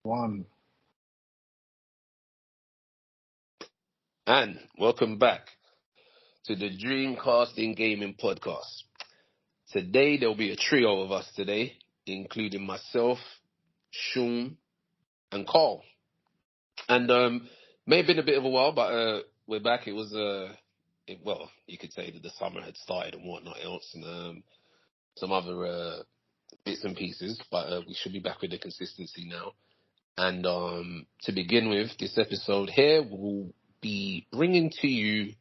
One. And welcome back to the Dreamcasting Gaming Podcast. Today there'll be a trio of us today, including myself, Sean, and Carl. And may have been a bit of a while, but we're back. It was well, you could say that the summer had started and whatnot else, and some other bits and pieces. But we should be back with the consistency now. And to begin with, this episode here will be bringing to you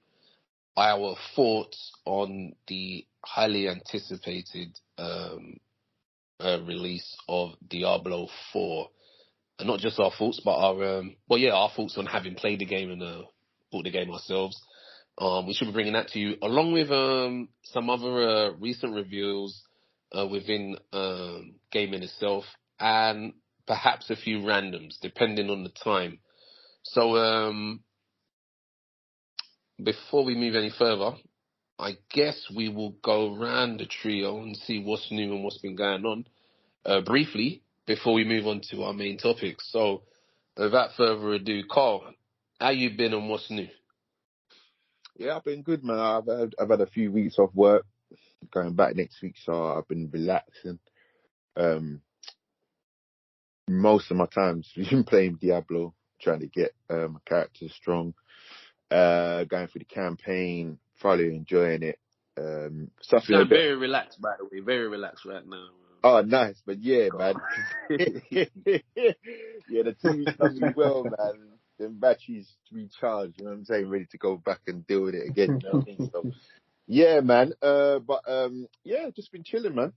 our thoughts on the highly anticipated release of Diablo 4. And not just our thoughts, but our thoughts on having played the game and bought the game ourselves. We should be bringing that to you, along with some other recent reviews within gaming itself, and perhaps a few randoms, depending on the time. So before we move any further, I guess we will go round the trio and see what's new and what's been going on briefly before we move on to our main topics. So without further ado, Carl, how you been and what's new? Yeah, I've been good, man. I've had a few weeks off work, going back next week, so I've been relaxing. Most of my time's been playing Diablo, trying to get my characters strong, going through the campaign, thoroughly enjoying it. Stuff you sound very relaxed, by the way, very relaxed right now. Oh, nice, but yeah, man. Yeah, the 2 weeks done me well, man. The batteries recharged, you know what I'm saying, ready to go back and deal with it again, you know what I mean? So, yeah, man. Yeah, just been chilling, man.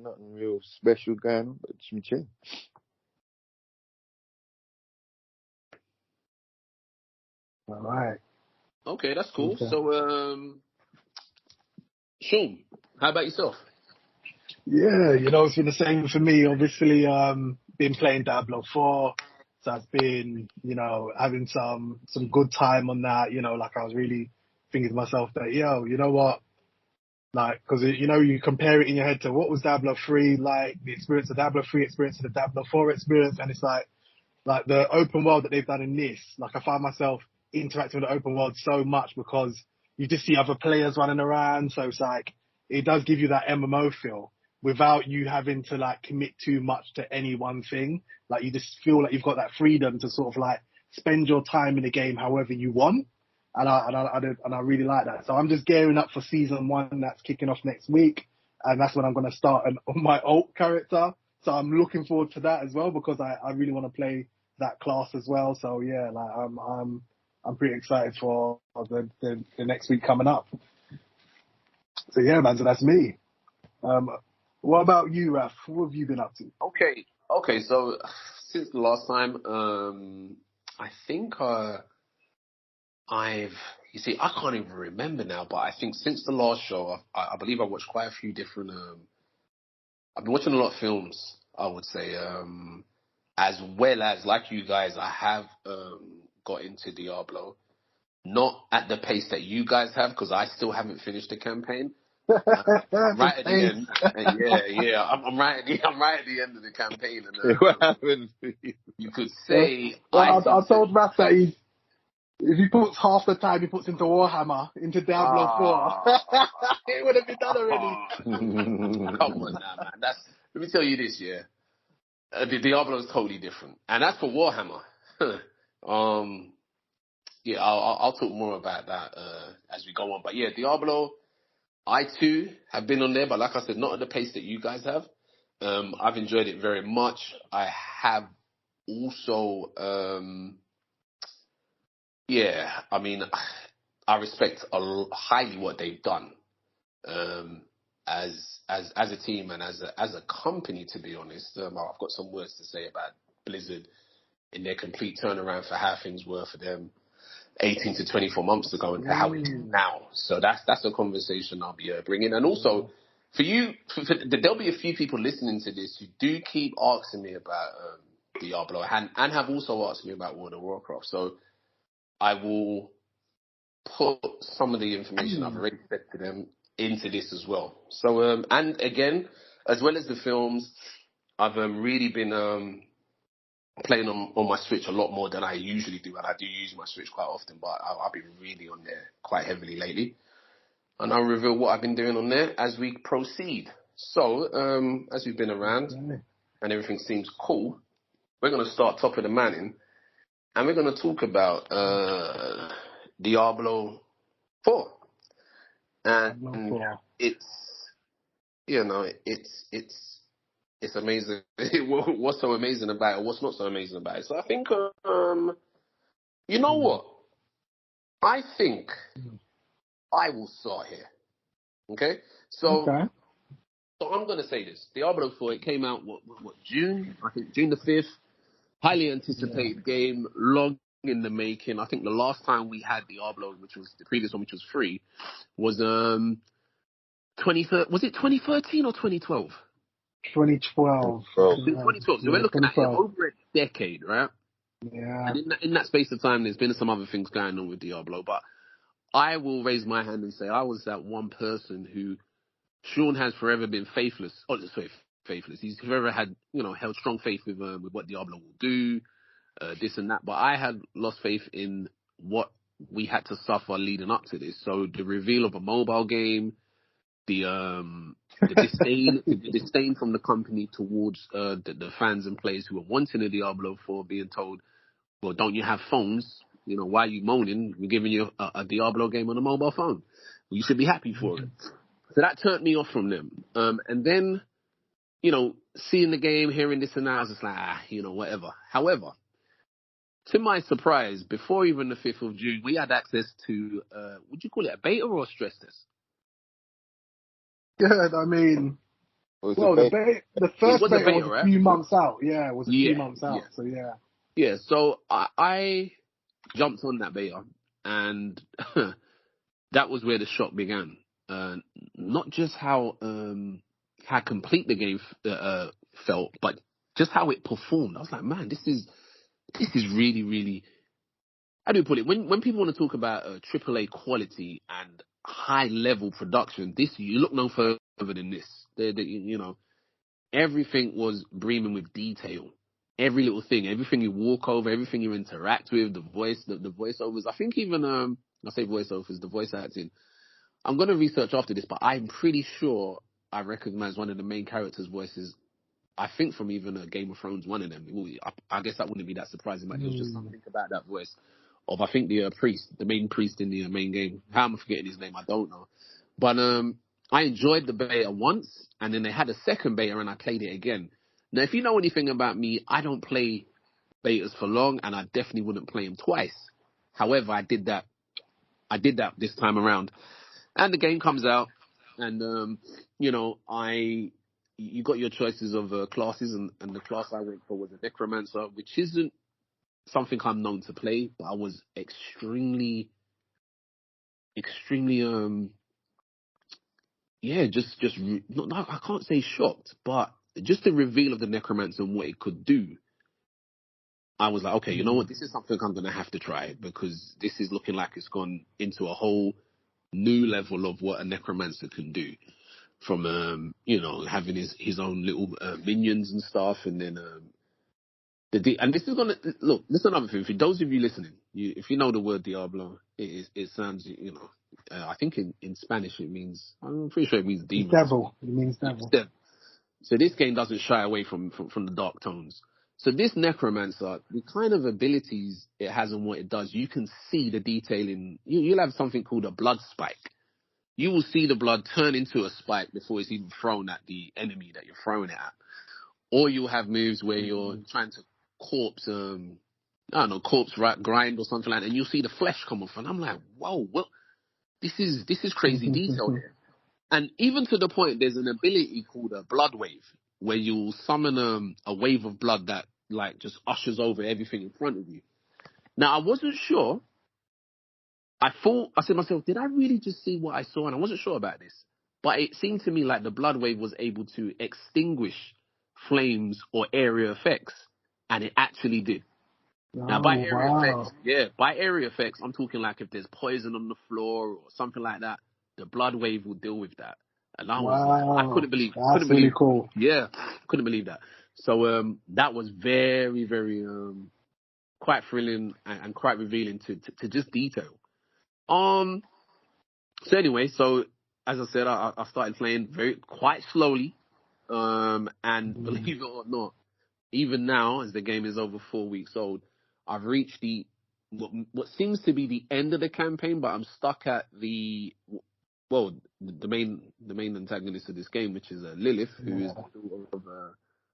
Nothing real special going on, but just been chilling. All right. Okay, that's cool. Okay. So, Sean, how about yourself? Yeah, it's been the same for me. Obviously, been playing Diablo 4. So I've been, having some good time on that. Like I was really thinking to myself that, you know what? Like, cause you compare it in your head to what was Diablo 3 like, the experience of Diablo 3 experience to the Diablo 4 experience. And it's like the open world that they've done in this, like I find myself interacting with the open world so much because you just see other players running around. So it's like, it does give you that MMO feel without you having to like commit too much to any one thing. Like you just feel like you've got that freedom to sort of like spend your time in the game however you want. And I really like that. So I'm just gearing up for season 1 that's kicking off next week. And that's when I'm going to start on my alt character. So I'm looking forward to that as well because I really want to play that class as well. So yeah, like I'm pretty excited for the next week coming up. So yeah, man, so that's me. What about you, Raf? What have you been up to? Okay. So since the last time, I think I can't even remember now, but I think since the last show, I believe I watched quite a few different. I've been watching a lot of films, I would say, as well as like you guys, I have got into Diablo, not at the pace that you guys have because I still haven't finished the campaign. I'm right at the end. Yeah. I'm right at the end of the campaign. And, what happened? You could say. I told Raf that if he puts half the time he puts into Warhammer, into Diablo 4, it would have been done already. Come on now, man. Let me tell you this, yeah. The Diablo is totally different. And that's for Warhammer. Yeah, I'll talk more about that as we go on. But yeah, Diablo, I too have been on there, but like I said, not at the pace that you guys have. I've enjoyed it very much. I have also, I mean, I respect highly what they've done as a team and as a company. To be honest, I've got some words to say about Blizzard in their complete turnaround for how things were for them 18 to 24 months ago and how it is now. So that's a conversation I'll be bringing. And also, for you, there'll be a few people listening to this who do keep asking me about Diablo and have also asked me about World of Warcraft. So I will put some of the information I've already said to them into this as well. So, and again, as well as the films, I've really been playing on my Switch a lot more than I usually do, and I do use my Switch quite often, but I've been really on there quite heavily lately. And I'll reveal what I've been doing on there as we proceed. So, as we've been around and everything seems cool, we're going to start top of the mountain, and we're going to talk about Diablo 4. And it's, you know, it's amazing. What's so amazing about it? What's not so amazing about it? So I think, you know what? I think I will start here. Okay? So I'm going to say this. Diablo 4, it came out, what, June? I think June the 5th. Highly anticipated game, long in the making. I think the last time we had Diablo, which was the previous one, which was free, was was it 2013 or 2012? 2012. 2012. So we're looking at it over a decade, right? Yeah. And in that space of time, there's been some other things going on with Diablo, but I will raise my hand and say I was that one person who Sean has forever been faithless. Oh, sorry, faithless. He's forever had, held strong faith with what Diablo will do, this and that. But I had lost faith in what we had to suffer leading up to this. So the reveal of a mobile game, the disdain from the company towards the fans and players who are wanting a Diablo for being told, well, don't you have phones? Why are you moaning? We're giving you a Diablo game on a mobile phone. Well, you should be happy for it. So that turned me off from them. And then, seeing the game, hearing this and that, I was just like, whatever. However, to my surprise, before even the 5th of June, we had access to, would you call it a beta or a stress test? Yeah, I mean, the first beta was a few months out. Yeah, it was a few months out. So, yeah. Yeah, so I jumped on that beta, and that was where the shock began. Not just how complete the game felt, but just how it performed. I was like, man, this is really, really. How do you put it? When people want to talk about AAA quality and high level production, you look no further than this. Everything was brimming with detail. Every little thing, everything you walk over, everything you interact with, the voiceovers. I think even I say voiceovers, the voice acting. I'm going to research after this, but I'm pretty sure I recognize one of the main characters' voices. I think from even Game of Thrones, one of them. I guess that wouldn't be that surprising, but it was just something about that voice of, I think, the priest, the main priest in the main game. How am I forgetting his name? I don't know. But I enjoyed the beta once, and then they had a second beta, and I played it again. Now, if you know anything about me, I don't play betas for long, and I definitely wouldn't play them twice. However, I did that this time around. And the game comes out, and you got your choices of classes, and the class I went for was a necromancer, which isn't something I'm known to play, but I was extremely, I can't say shocked, but just the reveal of the necromancer and what it could do. I was like, okay, you know what? This is something I'm going to have to try, because this is looking like it's gone into a whole new level of what a necromancer can do. From having his own little minions and stuff, and then and this is gonna look. This is another thing for those of you listening. If you know the word Diablo, it sounds I think in Spanish it means, I'm pretty sure it means demon. Devil. It means devil. So this game doesn't shy away from the dark tones. So this necromancer, the kind of abilities it has and what it does, you can see the detail in. You'll have something called a blood spike. You will see the blood turn into a spike before it's even thrown at the enemy that you're throwing it at. Or you'll have moves where you're trying to corpse grind or something like that, and you'll see the flesh come off. And I'm like, whoa, well, this is crazy detail here. And even to the point, there's an ability called a blood wave, where you'll summon a wave of blood that like just ushers over everything in front of you. Now, I wasn't sure. I said to myself, did I really just see what I saw? And I wasn't sure about this. But it seemed to me like the blood wave was able to extinguish flames or area effects. And it actually did. Now, by area effects, I'm talking like if there's poison on the floor or something like that, the blood wave will deal with that. And I was like, I couldn't believe it. That's really cool. Yeah, couldn't believe that. So that was very, very quite thrilling and quite revealing to just detail. So anyway, so as I said, I started playing quite slowly. And believe it or not, even now, as the game is over 4 weeks old, I've reached what seems to be the end of the campaign, but I'm stuck at the main antagonist of this game, which is Lilith, who is the daughter of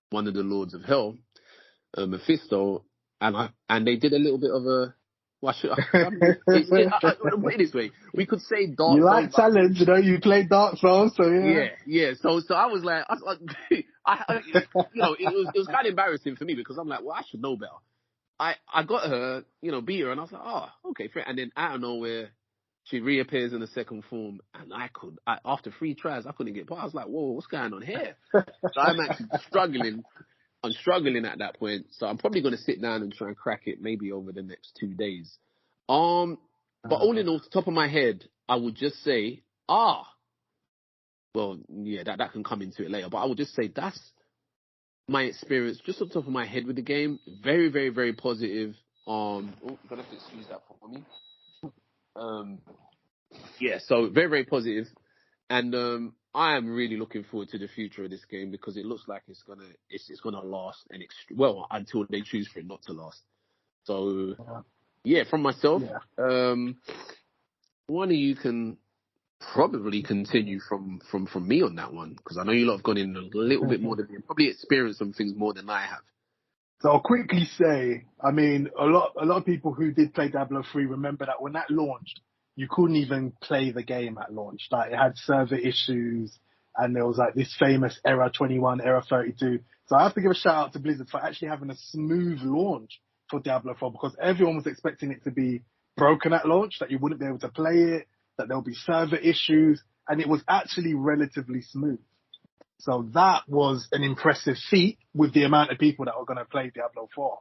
one of the Lords of Hell, Mephisto, and they did a little bit of a. Well, I put it this way: we could say Dark You Souls. like challenge, you play Dark Souls, so yeah. Yeah. So I was like, it was kind of embarrassing for me because I'm like, well, I should know better. I got her, beat her, and I was like, oh, okay, fair. And then out of nowhere, she reappears in the second form, and after 3 tries, I couldn't get past. I was like, whoa, what's going on here? So I'm actually struggling. I'm struggling at that point, so I'm probably going to sit down and try and crack it maybe over the next 2 days. But all in all, off the top of my head, I would just say, well, yeah, that can come into it later, but I would just say that's my experience just off the top of my head with the game. Very, very, very positive. You're gonna have to excuse that for me. Yeah, so very, very positive. And I am really looking forward to the future of this game because it looks like it's gonna last until they choose for it not to last. So yeah, from myself, one of you can probably continue from me on that one because I know you lot have gone in a little bit more than me and probably experienced some things more than I have. So I'll quickly say, I mean, a lot of people who did play Diablo 3 remember that when that launched, you couldn't even play the game at launch. Like, it had server issues, and there was like this famous error 21, error 32. So I have to give a shout out to Blizzard for actually having a smooth launch for Diablo 4 because everyone was expecting it to be broken at launch, that you wouldn't be able to play it, that there'll be server issues, and it was actually relatively smooth. So that was an impressive feat with the amount of people that were going to play Diablo 4.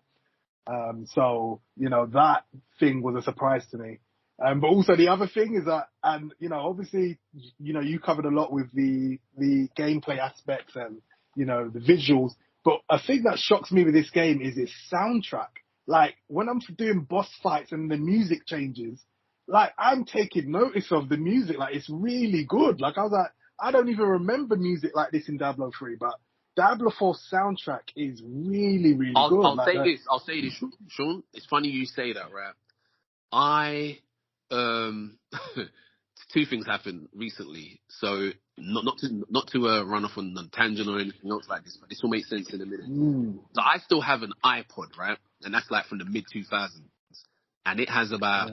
So, that thing was a surprise to me. But also the other thing is that, and, obviously, you covered a lot with the gameplay aspects and, the visuals. But a thing that shocks me with this game is its soundtrack. Like, when I'm doing boss fights and the music changes, like, I'm taking notice of the music. Like, it's really good. Like, I was like, I don't even remember music like this in Diablo 3, but Diablo 4's soundtrack is really, really good. I'll say this, Sean. It's funny you say that, right? Two things happened recently. So not to run off on a tangent or anything else like this, but this will make sense in a minute. So I still have an iPod, right? And that's like from the mid 2000s, and it has about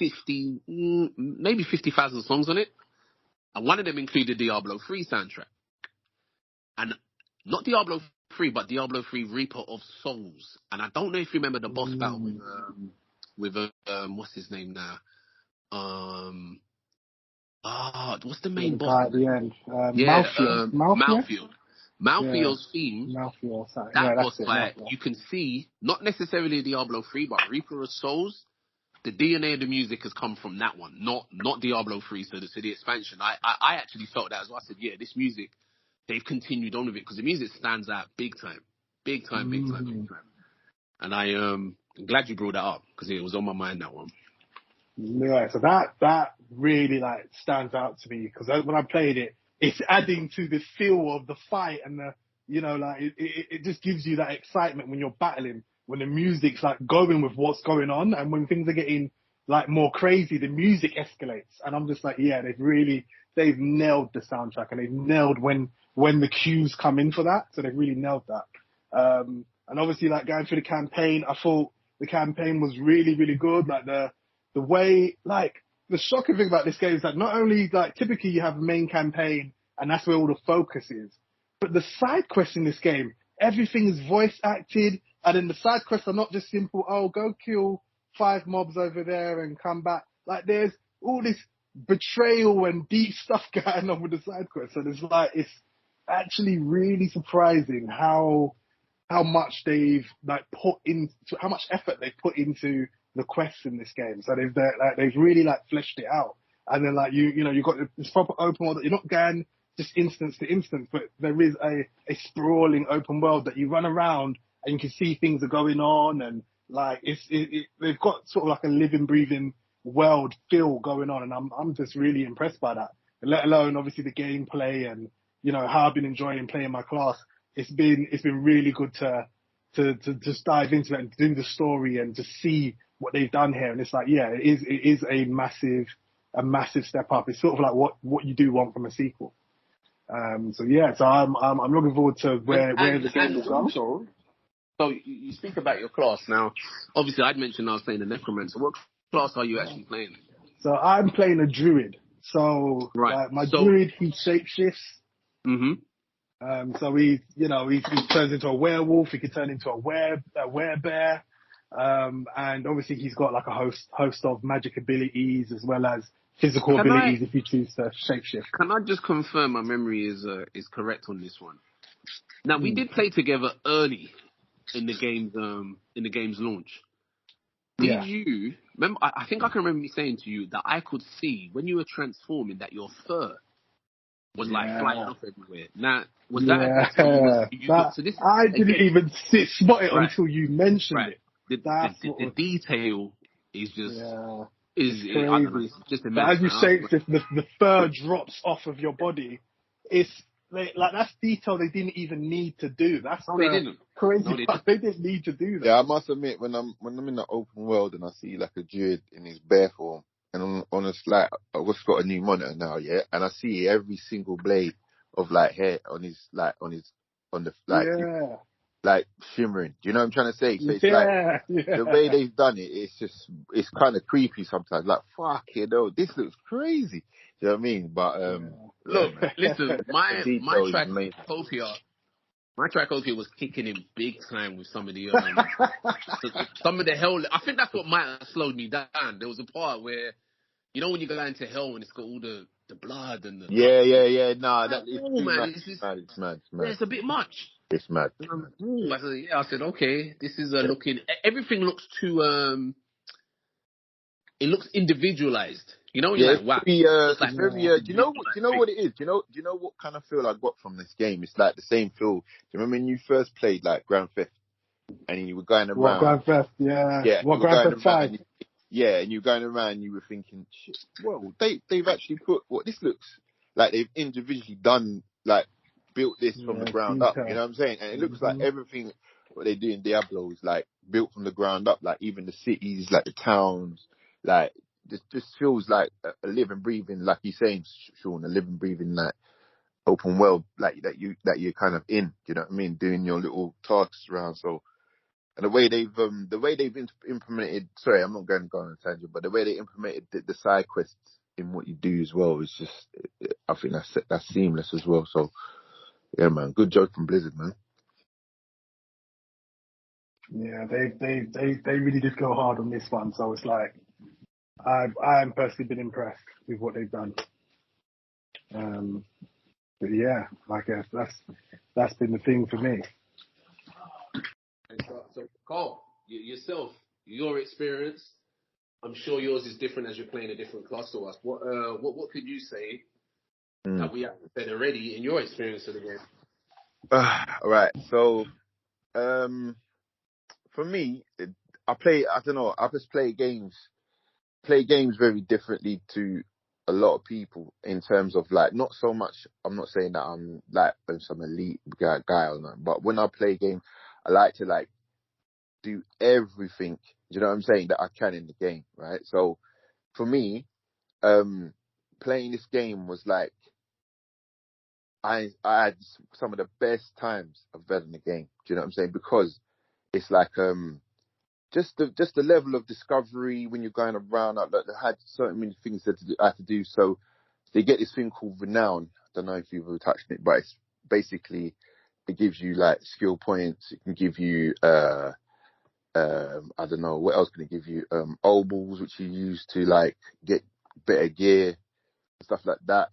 50,000 songs on it. And one of them included Diablo 3 soundtrack. And not Diablo 3, but Diablo 3 Reaper of Souls. And I don't know if you remember the boss battle with what's his name now? What's the main boss? At the end. Malfield. Malfield's theme, that boss fight, you can see, not necessarily Diablo 3, but Reaper of Souls. The DNA of the music has come from that one, not Diablo 3, so the expansion. I actually felt that as well. I said, yeah, this music, they've continued on with it, because the music stands out big time. And I'm glad you brought that up, because it was on my mind, that one. Yeah, so that really, like, stands out to me, because when I played it, it's adding to the feel of the fight, and it just gives you that excitement when you're battling, when the music's like going with what's going on, and when things are getting like more crazy, the music escalates. And I'm just like, yeah, they've nailed the soundtrack, and they've nailed when the cues come in for that. So they've really nailed that. And obviously, like, going through the campaign, I thought the campaign was really, really good. Like, the way, like, the shocking thing about this game is that not only, like, typically you have a main campaign and that's where all the focus is, but the side quests in this game, everything is voice acted. And then the side quests are not just simple, go kill 5 mobs over there and come back. Like, there's all this betrayal and deep stuff going on with the side quests. And it's actually really surprising how much they've how much effort they've put into the quests in this game. So they've really, like, fleshed it out. And then, like, you got this proper open world that you're not going just instance to instance, but there is a sprawling open world that you run around and you can see things are going on, and like they've got sort of like a living, breathing world feel going on, and I'm just really impressed by that. And let alone obviously the gameplay and how I've been enjoying playing my class. It's been really good to just dive into it and do the story and to see what they've done here. And it's like, yeah, it is a massive step up. It's sort of like what you do want from a sequel. So yeah, so I'm looking forward to where the game will go. Also, so you speak about your class now. Obviously, I'd mentioned I was playing a necromancer. What class are you actually playing? So I'm playing a druid. So Right. my druid, he shapeshifts. Mm-hmm. So he turns into a werewolf. He can turn into a werebear. And obviously he's got like a host of magic abilities as well as physical abilities if you choose to shapeshift. Can I just confirm my memory is correct on this one? Now we did play together early in the game's launch. Did you remember? I think I can remember me saying to you that I could see when you were transforming that your fur was like flying off everywhere. Now, was that I didn't even spot it until you mentioned it. The detail is just it's crazy. I don't know, it's just immense. But as you say, if the fur drops off of your body, it's like that's detail they didn't even need to do. That's crazy. They didn't need to do that. Yeah, I must admit, when I'm in the open world and I see like a druid in his bear form, and on a like I've just got a new monitor now, yeah, and I see every single blade of like hair on the like shimmering. Do you know what I'm trying to say? So it's the way they've done it, it's kind of creepy sometimes. Like, fuck, this looks crazy. Do you know what I mean? But look, listen, my Tracopia was kicking in big time with some of the hell. I think that's what might have slowed me down. There was a part where, when you go into hell and it's got all the blood and the Nah, that is too man, mad. It's mad. Yeah, it's a bit much. It's mad. I said, okay, this is looking. Everything looks too. It looks individualized. You're like, wow. Do you know what it is? Do you know what kind of feel I got from this game? It's like the same feel. Do you remember when you first played like Grand Theft and you were going around? Grand Theft, yeah. Grand Theft 5? And you're going around and you were thinking, shit, whoa, they've actually put ththis looks like they've individually done, like built this from the ground up. You know what I'm saying? And it looks like everything what they do in Diablo is like built from the ground up, like even the cities, like the towns, like this just feels like a living, breathing, like you're saying, Sean, a living, breathing, like open world, like that you're kind of in. You know what I mean? Doing your little tasks around. So, and the way they've implemented. Sorry, I'm not going to go on a tangent, but the way they implemented the side quests in what you do as well is just, I think that's seamless as well. So, yeah, man, good job from Blizzard, man. Yeah, they really did go hard on this one. So it's like, I'm personally been impressed with what they've done. But yeah, I guess that's been the thing for me. So Carl, yourself, your experience, I'm sure yours is different as you're playing a different class to us. What could you say that we haven't said already in your experience of the game? All right, so for me, I just play games very differently to a lot of people in terms of like, not so much, I'm not saying that I'm like some elite guy or nothing, but when I play games, I like to like do everything, you know what I'm saying, that I can in the game, right? So for me, playing this game was like, I had some of the best times I've had in the game, do you know what I'm saying? Because it's like, just the level of discovery when you're going around. I had so many things that I had to do. So they get this thing called renown. I don't know if you've ever touched it, but it's basically, it gives you like skill points. It can give you I don't know what else can it give you. Obols, which you use to like get better gear, stuff like that.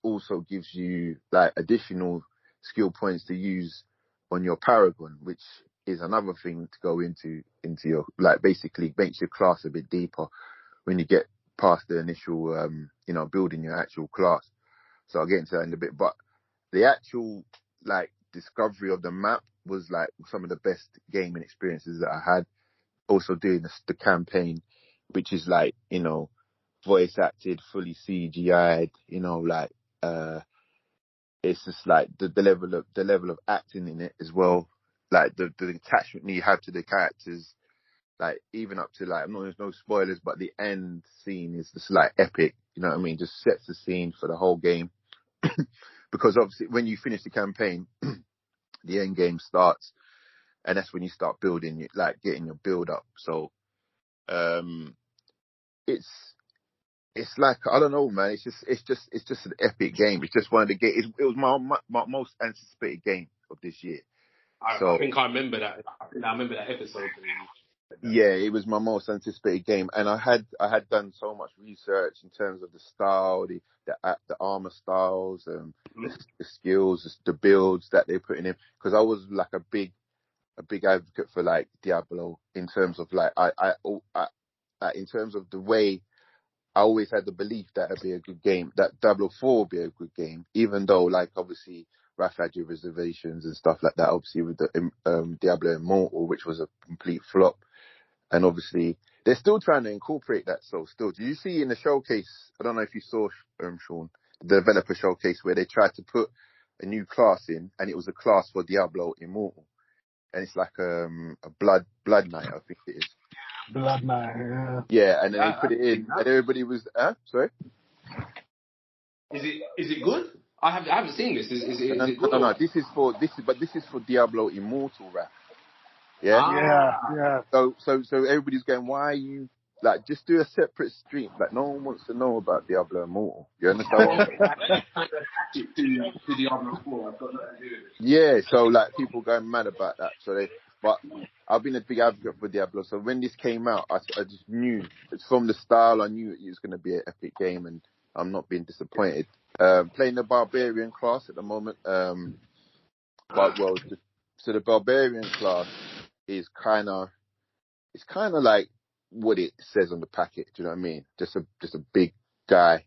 Also gives you like additional skill points to use on your paragon, which is another thing to go into your, like, basically makes your class a bit deeper when you get past the initial, building your actual class. So I'll get into that in a bit. But the actual like discovery of the map was like some of the best gaming experiences that I had. Also doing the campaign, which is like, you know, voice acted, fully CGI'd, you know, like it's just like the level of acting in it as well, like the attachment you have to the characters, like even up to like, there's no spoilers, but the end scene is just like epic, you know what I mean? Just sets the scene for the whole game. Because obviously when you finish the campaign, the end game starts, and that's when you start building, like getting your build up. So it's like, I don't know, man. It's just an epic game. It's just one of the games. It was my most anticipated game of this year. I think I remember that. I remember that episode. Yeah, it was my most anticipated game, and I had done so much research in terms of the style, the armor styles, the skills, the builds that they're putting in. Because I was like a big advocate for like Diablo in terms of like in terms of the way. I always had the belief that it'd be a good game, that Diablo 4 would be a good game, even though, like, obviously, Raph had your reservations and stuff like that, obviously, with the Diablo Immortal, which was a complete flop. And obviously, they're still trying to incorporate that, so still. Do you see in the showcase, I don't know if you saw, Sean, the developer showcase, where they tried to put a new class in, and it was a class for Diablo Immortal. And it's like a blood knight, I think it is. Blood Knight, yeah. Yeah, and then they put it in, and everybody was, sorry? Is it good? I haven't seen this. Is it good? No. This is for Diablo Immortal, rap. Yeah. Yeah. So everybody's going, why are you like, just do a separate stream? Like, no one wants to know about Diablo Immortal. You understand what I'm saying? To Diablo 4. I've got nothing to do with it. Yeah. So like, people going mad about that. But I've been a big advocate for Diablo. So when this came out, I just knew, it's from the style, I knew it was going to be an epic game, and I'm not being disappointed. Playing the Barbarian class at the moment. So the Barbarian class is kind of like what it says on the packet. Do you know what I mean? Just a big guy,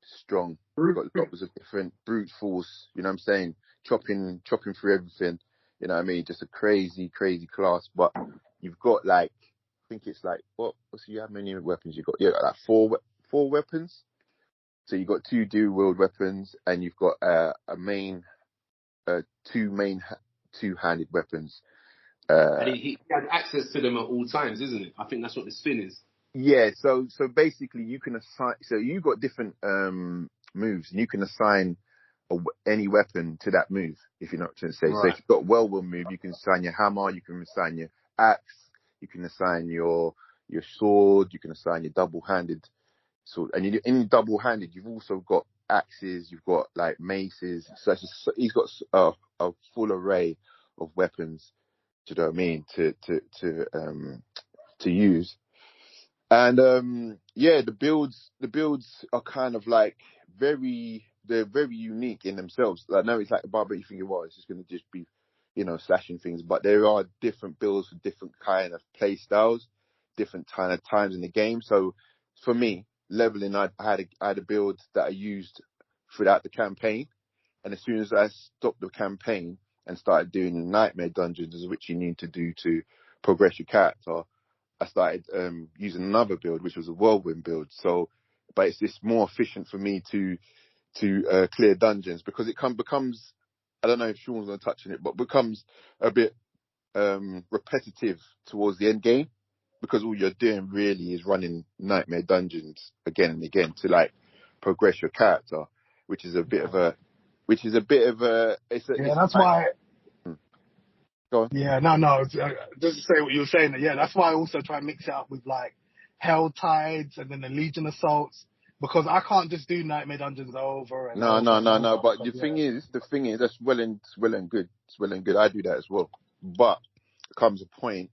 strong. Got lots of different brute force. You know what I'm saying? Chopping through everything. You know what I mean? Just a crazy class. But you've got like, I think it's like, how many weapons you got? Yeah, like four weapons. So you've got 2 dual wield weapons, and you've got two main two-handed weapons. And he has access to them at all times, isn't it? I think that's what the spin is. Yeah. So basically, you can assign. So you got different moves, and you can assign any weapon to that move. If you know what I'm trying to say. Right. So if you've got whirlwind move, you can assign your hammer. You can assign your axe. You can assign your sword. You can assign your double-handed sword. And in double-handed, you've also got axes. You've got like maces. So he's got a full array of weapons. Do you know what I mean? To use. And the builds are kind of like they're very unique in themselves. Like, no, it's like a barbarian, you think, it's just going to just be, slashing things. But there are different builds for different kind of play styles, different kind of times in the game. So for me, leveling, I had a build that I used throughout the campaign. And as soon as I stopped the campaign and started doing the nightmare dungeons, which you need to do to progress your character, I started using another build, which was a whirlwind build. So, but it's just more efficient for me to clear dungeons, because it becomes, I don't know if Sean's going to touch on it, but becomes a bit repetitive towards the end game, because all you're doing really is running nightmare dungeons again and again to like progress your character, which is a bit of a. That's why. Go on. Yeah, no. Just to say what you were saying. Yeah, that's why I also try and mix it up with like Hell Tides and then the Legion Assaults, because I can't just do Nightmare Dungeons over and over. No. But the thing is, that's well and good. It's well and good. I do that as well. But there comes a point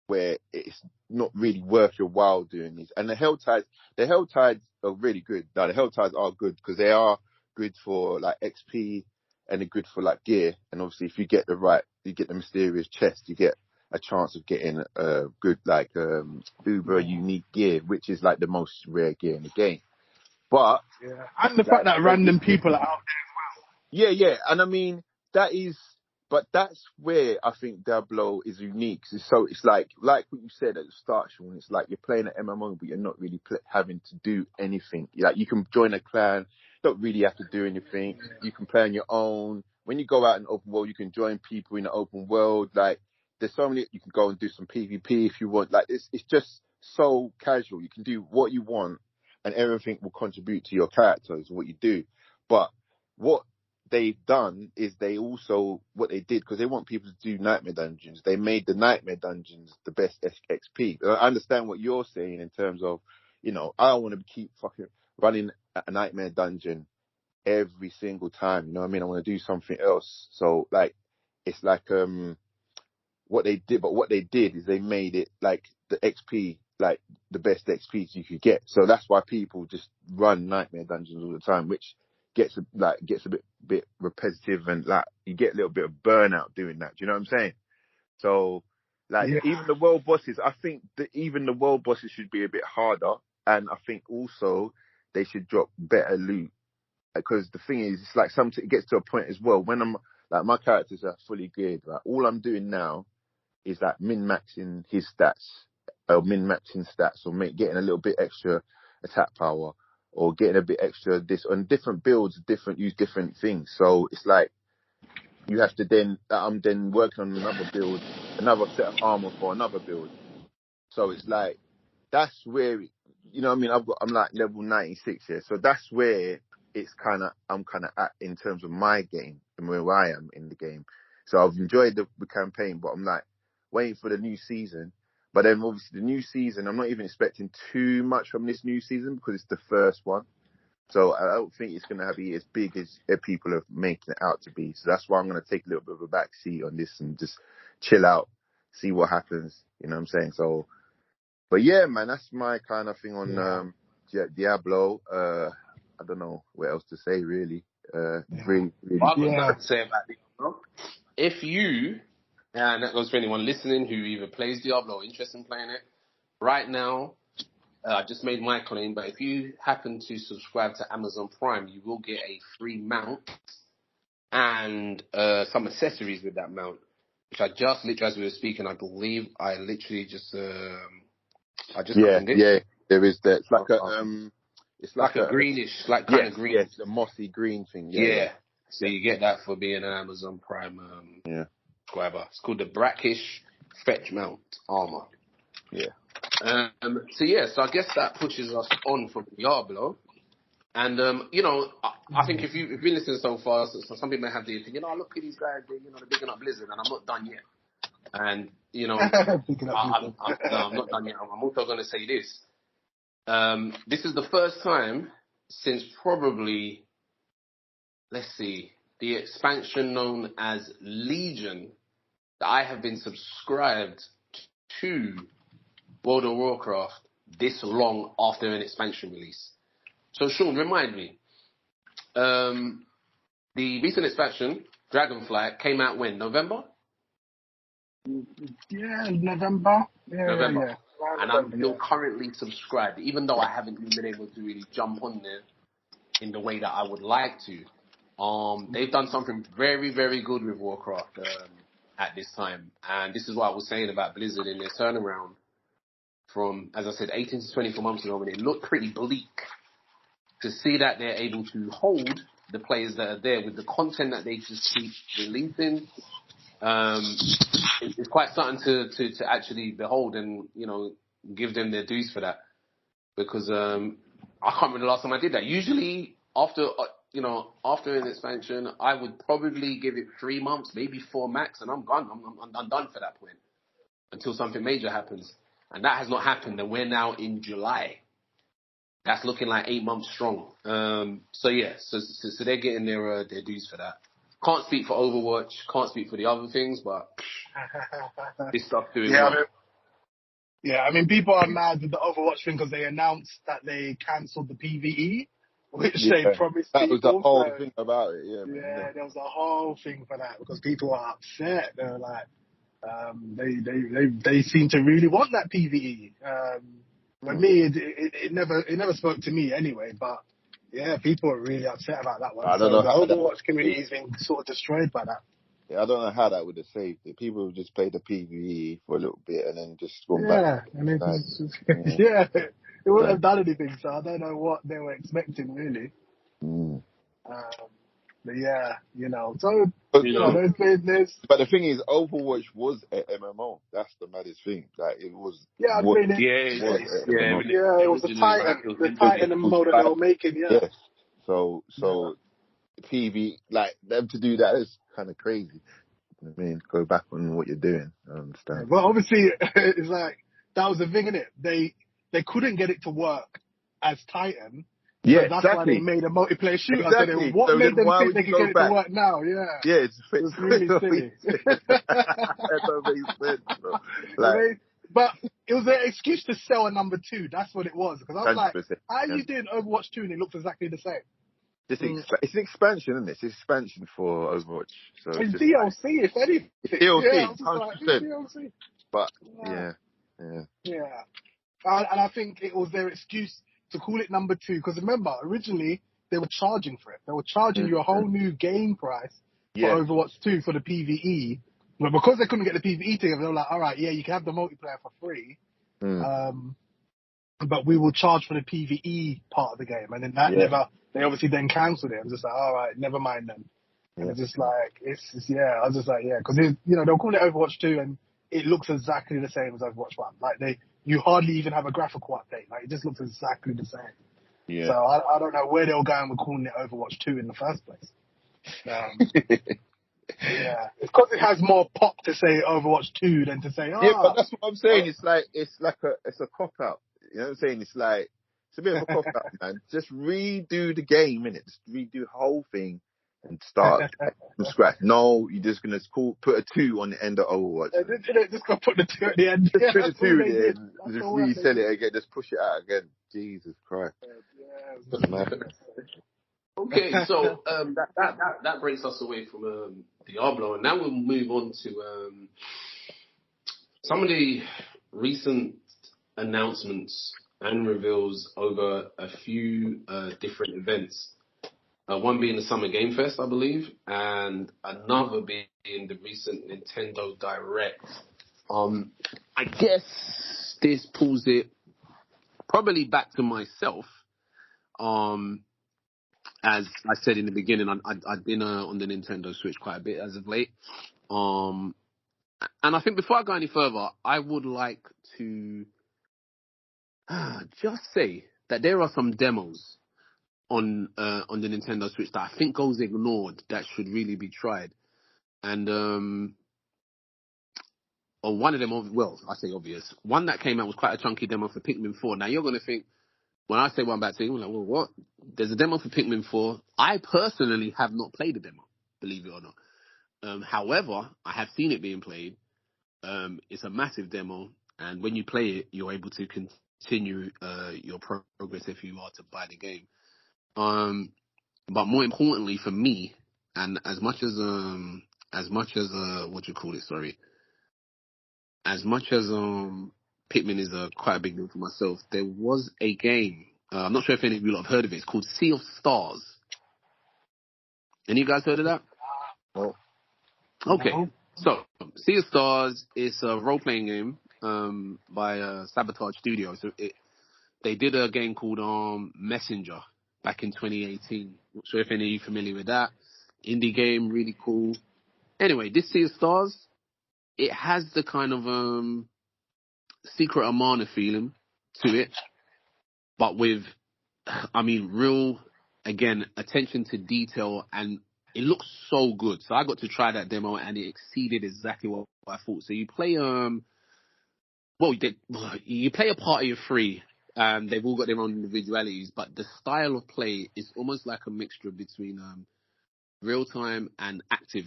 where it's not really worth your while doing these. And the Hell Tides are really good. Now, the Hell Tides are good because they are good for like XP, and they're good for like gear. And obviously, if you get you get the mysterious chest, you get a chance of getting a good like uber unique gear, which is like the most rare gear in the game. But Yeah. And the fact like, that random people are out yeah, and I mean that is, but that's where I think Diablo is unique. So it's like what you said at the start, Sean. It's like you're playing an MMO, but you're not really having to do anything. Like you can join a clan, don't really have to do anything. You can play on your own. When you go out in open world, you can join people in the open world. Like there's so many. You can go and do some PvP if you want. Like it's just so casual. You can do what you want, and everything will contribute to your characters and what you do. But what they've done is what they did, because they want people to do nightmare dungeons, they made the nightmare dungeons the best XP. I understand what you're saying in terms of, I don't want to keep fucking running a nightmare dungeon every single time. You know what I mean? I want to do something else. So like, it's like what they did is they made it like the XP, like the best XP you could get. So that's why people just run nightmare dungeons all the time, which gets a bit repetitive, and like you get a little bit of burnout doing that. Do you know what I'm saying? So like there. even the world bosses, I think that even the world bosses should be a bit harder, and I think also they should drop better loot, because the thing is, it's like sometimes it gets to a point as well when I'm like, my characters are fully geared. Right, all I'm doing now is like min-maxing his stats, or min-maxing stats, or getting a little bit extra attack power, or getting a bit extra this on different builds, use different things. So it's like you have to I'm then working on another build, another set of armor for another build. So it's like, that's where, you know what I mean? I'm like level 96 here. So that's where I'm kind of at in terms of my game and where I am in the game. So I've enjoyed the campaign, but I'm like waiting for the new season. But then obviously the new season, I'm not even expecting too much from this new season because it's the first one. So I don't think it's going to be as big as people are making it out to be. So that's why I'm going to take a little bit of a back seat on this and just chill out, see what happens. You know what I'm saying? So, but yeah, man, that's my kind of thing on Diablo. I don't know what else to say, really. Really, really. What I've got Yeah. something to say about Diablo. If you, and that goes for anyone listening who either plays Diablo or interested in playing it, right now, I just made my claim, but if you happen to subscribe to Amazon Prime, you will get a free mount and some accessories with that mount, which I just literally, as we were speaking, I believe I literally just opened it. Yeah, there is that. It's like a greenish, like kind of green. Yes, a mossy green thing. Yeah. So you get that for being an Amazon Prime subscriber. It's called the Brackish Fetch Mount Armor. Yeah. So I guess that pushes us on from Diablo. And I think if you've been listening so far, so some people may have the opinion, look at these guys, they're bigging up Blizzard, and I'm not done yet. And I'm not done yet. I'm also going to say this. This is the first time since probably, let's see, the expansion known as Legion, that I have been subscribed to World of Warcraft this long after an expansion release. So, Sean, remind me. The recent expansion, Dragonflight, came out when? November? Yeah, November. November. Yeah. And I'm still currently subscribed, even though I haven't been able to really jump on there in the way that I would like to. They've done something very, very good with Warcraft at this time. And this is what I was saying about Blizzard in their turnaround from, as I said, 18 to 24 months ago when it looked pretty bleak. To see that they're able to hold the players that are there with the content that they just keep releasing, it's quite something to actually behold and, give them their dues for that. Because I can't remember the last time I did that. Usually after an expansion, I would probably give it 3 months, maybe 4 max, and I'm gone. I'm done for that point until something major happens. And that has not happened, and we're now in July. That's looking like 8 months strong. So they're getting their dues for that. Can't speak for Overwatch, can't speak for the other things, but this stuff doing well. I mean, people are mad with the Overwatch thing because they announced that they cancelled the PvE, which they promised that people. That was the whole thing about it, yeah. Yeah, there was a whole thing for that because people are upset. They're like, they seem to really want that PvE. For me, it never spoke to me anyway. But Yeah, people are really upset about that one. I don't So know the how that. Overwatch community has been sort of destroyed by that. Yeah, I don't know how that would have saved it. People would just play the PvE for a little bit and then just gone back Yeah, and to it's Sniper. just, Yeah. yeah, it wouldn't Like, have done anything. So I don't know what they were expecting really. mm. But yeah, so but, You know, there's business. but the thing is, Overwatch was an MMO. That's the maddest thing. Like, it was Yeah, I what mean it. yeah, was an MMO. Yeah, it was the originally Titan, it was the meant to be. Titan It was mode that they bad. were making. Yeah, Yes. So yeah. PV, like, them to do that is kind of crazy. I mean, go back on what you're doing. I Yeah, understand. but obviously, it's like that was the thing in it. They couldn't get it to work as Titan, Yeah, so that's why they exactly. made a multiplayer shooter. So Exactly. what So then made them why think would they you could get go it to back? work now? Yeah, Yeah, it's it was really silly. that don't make sense, bro. Like, But it was an excuse to sell a number 2. That's what it was. Because I was like, 100%. how are you doing Overwatch 2 and it looks exactly the same? Mm. It's an expansion, isn't it? It's an expansion for Overwatch. So it's It's just like, DLC, if anything. it's Yeah, I DLC, was just like, it's 100%. DLC. But, Yeah. yeah. Yeah. And I think it was their excuse to call it number 2. Because remember, originally, they were charging for it. They were charging you a Mm-hmm. whole new game price for Yeah. Overwatch 2 for the PvE. But because they couldn't get the PvE together, they were like, all right, yeah, you can have the multiplayer for free. Mm. But we will charge for the PvE part of the game. And then Yeah. they obviously then cancelled it. I'm just like, all right, never mind then. And Yeah. it's just like, I was just like, yeah, because, they'll call it Overwatch 2 and it looks exactly the same as Overwatch 1. Like, you hardly even have a graphical update. Like, it just looks exactly the same. So Yeah. I don't know where they were going with calling it Overwatch 2 in the first place. Yeah. It's because it has more pop to say Overwatch 2 than to say, Yeah, but that's what I'm saying. It's a cop out. You know what I'm saying? It's a bit of a cop out, man. Just redo the game, innit? Just redo the whole thing and start from scratch. No, you're just gonna put a 2 on the end of Overwatch. They just got to put the 2 at the end. Just Yeah, put the that's all 2 they there did. and That's just the work they resell did. it again. Just push it out again. Jesus Christ. Yeah, it was That's mad. ridiculous. Okay, so that brings us away from Diablo, and now we'll move on to some of the recent announcements and reveals over a few different events. One being the Summer Game Fest, I believe, and another being the recent Nintendo Direct. I guess this pulls it probably back to myself. As I said in the beginning, I've been on the Nintendo Switch quite a bit as of late. And I think before I go any further, I would like to just say that there are some demos on the Nintendo Switch that I think goes ignored that should really be tried. And one of them, well, I say obvious. One that came out was quite a chunky demo for Pikmin 4. Now you're going to think, when I say what I'm about to say, you're like, well, what? There's a demo for Pikmin 4. I personally have not played the demo, believe it or not. However, I have seen it being played. It's a massive demo, and when you play it, you're able to continue your progress if you are to buy the game. But more importantly for me, and as much as what you call it, sorry, as much as Pikmin is quite a big deal for myself, there was a game. I'm not sure if any of you lot have heard of it. It's called Sea of Stars. Any of you guys heard of that? No. Okay. No. So, Sea of Stars is a role-playing game by Sabotage Studios. So they did a game called Messenger back in 2018. Not sure if any of you are familiar with that. Indie game, really cool. Anyway, this Sea of Stars, it has the kind of Secret of Mana feeling to it, but with, real, again, attention to detail, and it looks so good. So I got to try that demo, and it exceeded exactly what I thought. So you play, you play a party of 3. They've all got their own individualities, but the style of play is almost like a mixture between real time and active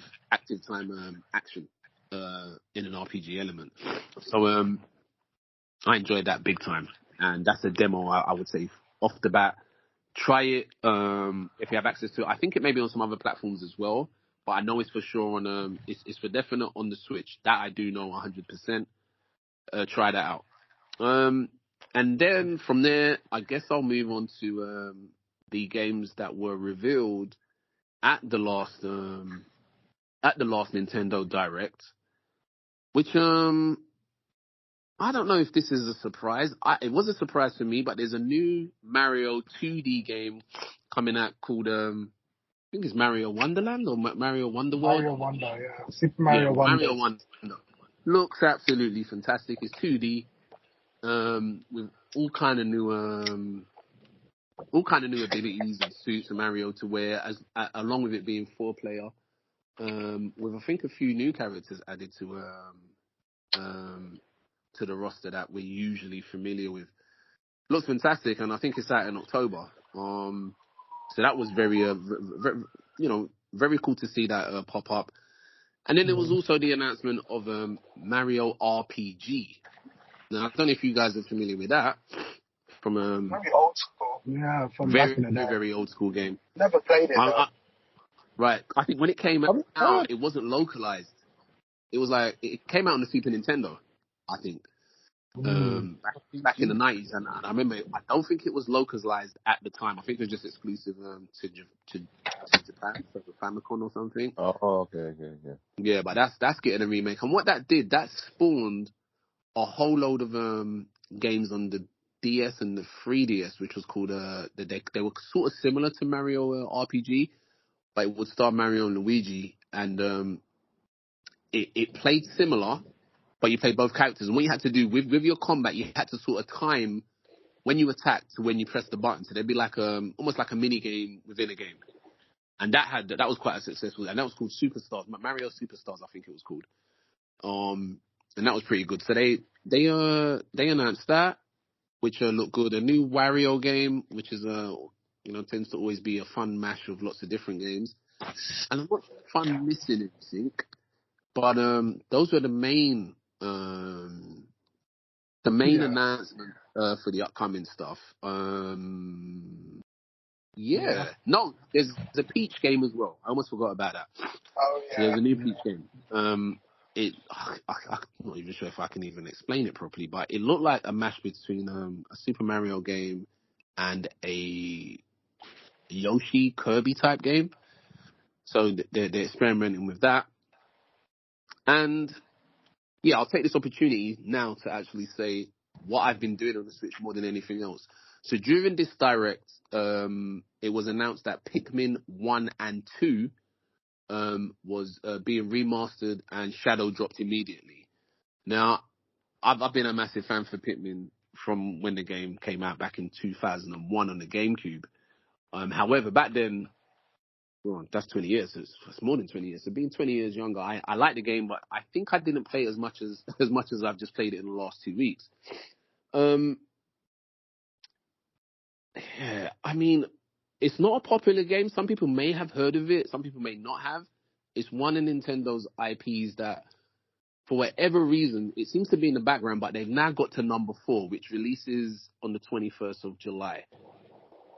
time action in an RPG element. So I enjoyed that big time, and that's a demo I would say off the bat. Try it if you have access to it. I think it may be on some other platforms as well, but I know it's for sure on it's for definite on the Switch. That I do know 100%. Try that out. And then from there, I guess I'll move on to the games that were revealed at the last Nintendo Direct, which I don't know if this is a surprise. It was a surprise for me, but there's a new Mario 2D game coming out called I think it's Mario Wonderland or Mario Wonderworld. Mario Wonder, yeah. Super Mario Wonder. Mario Wonder looks absolutely fantastic. It's 2D, with all kind of new abilities and suits for Mario to wear, along with it being 4-player, with I think a few new characters added to the roster that we're usually familiar with. Looks fantastic, and I think it's out in October. So that was very, very cool to see that pop up. And then there was also the announcement of Mario RPG. Now, I don't know if you guys are familiar with that. From Very old school. Yeah, from very, back in the day. very old school game. Never played it, though. Right. I think when it came out, it wasn't localized. It was like, it came out on the Super Nintendo, I think. Back in the 90s, and I remember, I don't think it was localized at the time. I think it was just exclusive to Japan, for the Famicom or something. Oh, okay. Yeah, but that's getting a remake. And what that did, that spawned a whole load of games on the DS and the 3DS, which was called they were sort of similar to Mario RPG, but it would star Mario and Luigi, and it played similar. But you played both characters. And what you had to do with your combat, you had to sort of time when you attacked to when you pressed the button. So there'd be like almost like a mini game within a game. And that was quite a successful. And that was called Superstars, Mario Superstars, I think it was called. And that was pretty good. So they announced that, which looked good. A new Wario game, which is tends to always be a fun mash of lots of different games. And I'm not fun missing anything. But those were the main announcement for the upcoming stuff. No, there's a Peach game as well. I almost forgot about that. Oh, yeah. So there's a new Peach game. I'm not even sure if I can even explain it properly, but it looked like a mash between a Super Mario game and a Yoshi Kirby type game. So they're experimenting with that. And yeah, I'll take this opportunity now to actually say what I've been doing on the Switch more than anything else. So during this Direct, it was announced that Pikmin 1 and 2 was being remastered and shadow dropped immediately. Now, I've been a massive fan for Pikmin from when the game came out back in 2001 on the GameCube. However, back then, well, that's 20 years. It's more than 20 years. So being 20 years younger, I like the game, but I think I didn't play it as much as I've just played it in the last 2 weeks. Yeah, I mean, it's not a popular game. Some people may have heard of it. Some people may not have. It's one of Nintendo's IPs that, for whatever reason, it seems to be in the background, but they've now got to number 4, which releases on the 21st of July.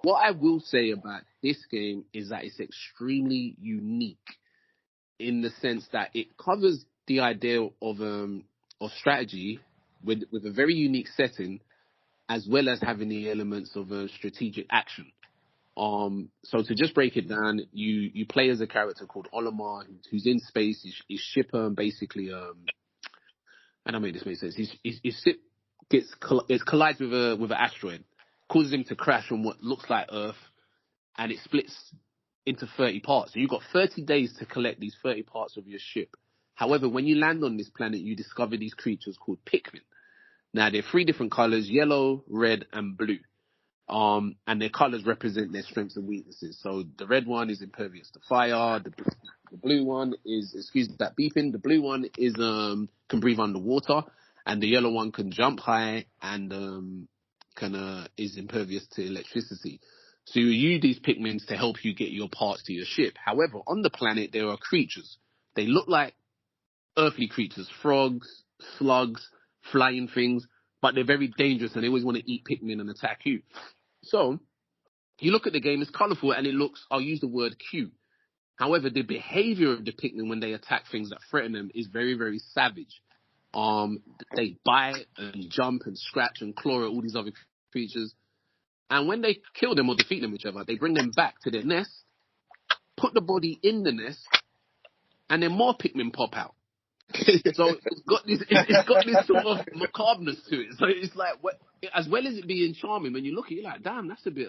What I will say about this game is that it's extremely unique in the sense that it covers the idea of strategy with a very unique setting, as well as having the elements of strategic action. So to just break it down, you play as a character called Olimar, who's in space. His ship basically I don't make this make sense. His ship collides with an asteroid, causes him to crash on what looks like Earth, and it splits into 30 parts. So you've got 30 days to collect these 30 parts of your ship. However, when you land on this planet, you discover these creatures called Pikmin. Now, they're 3 different colors: yellow, red, and blue. And their colors represent their strengths and weaknesses. So the red one is impervious to fire. The blue one is, excuse that beeping, the blue one is can breathe underwater, and the yellow one can jump high and is impervious to electricity. So you use these Pikmins to help you get your parts to your ship. However, on the planet there are creatures. They look like earthly creatures: frogs, slugs, flying things, but they're very dangerous and they always want to eat Pikmin and attack you. So you look at the game, it's colorful and it looks, I'll use the word cute. However, the behavior of the Pikmin when they attack things that threaten them is very, very savage. They bite and jump and scratch and claw at all these other creatures. And when they kill them or defeat them, whichever, they bring them back to their nest, put the body in the nest, and then more Pikmin pop out. So it's got this sort of macabreness to it. So it's like, as well as it being charming, when you look at it, you're like, damn, that's a bit,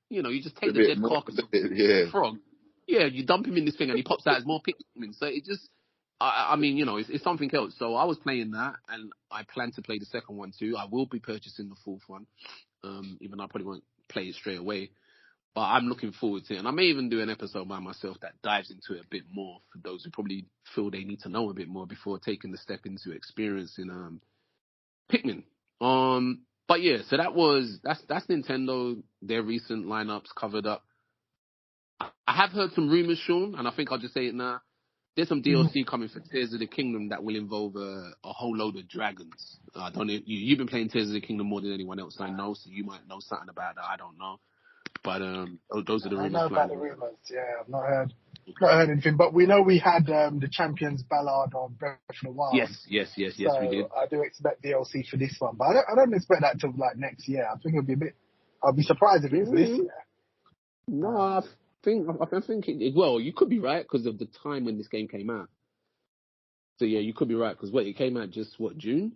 you just take the dead carcass of the frog. Yeah, you dump him in this thing and he pops out as more Pikmin. So it just, I mean, it's something else. So I was playing that and I plan to play the second one too. I will be purchasing the fourth one, even though I probably won't play it straight away. But I'm looking forward to it. And I may even do an episode by myself that dives into it a bit more for those who probably feel they need to know a bit more before taking the step into experiencing Pikmin. But yeah, so that's Nintendo, their recent lineups covered up. I have heard some rumors, Sean, and I think I'll just say it now. There's some DLC coming for Tears of the Kingdom that will involve a whole load of dragons. I don't know. You've been playing Tears of the Kingdom more than anyone else I know, so you might know something about that. I don't know. But those are the rumors. I know about the rumors. Yeah, I've not heard anything. But we know we had the Champions Ballad on Breath of the Wild. Yes, so we did. I do expect DLC for this one, but I don't expect that till like next year. I think it'll be a bit. I'll be surprised if it's this year. No, I think well, you could be right because of the time when this game came out. So yeah, you could be right because it came out just June?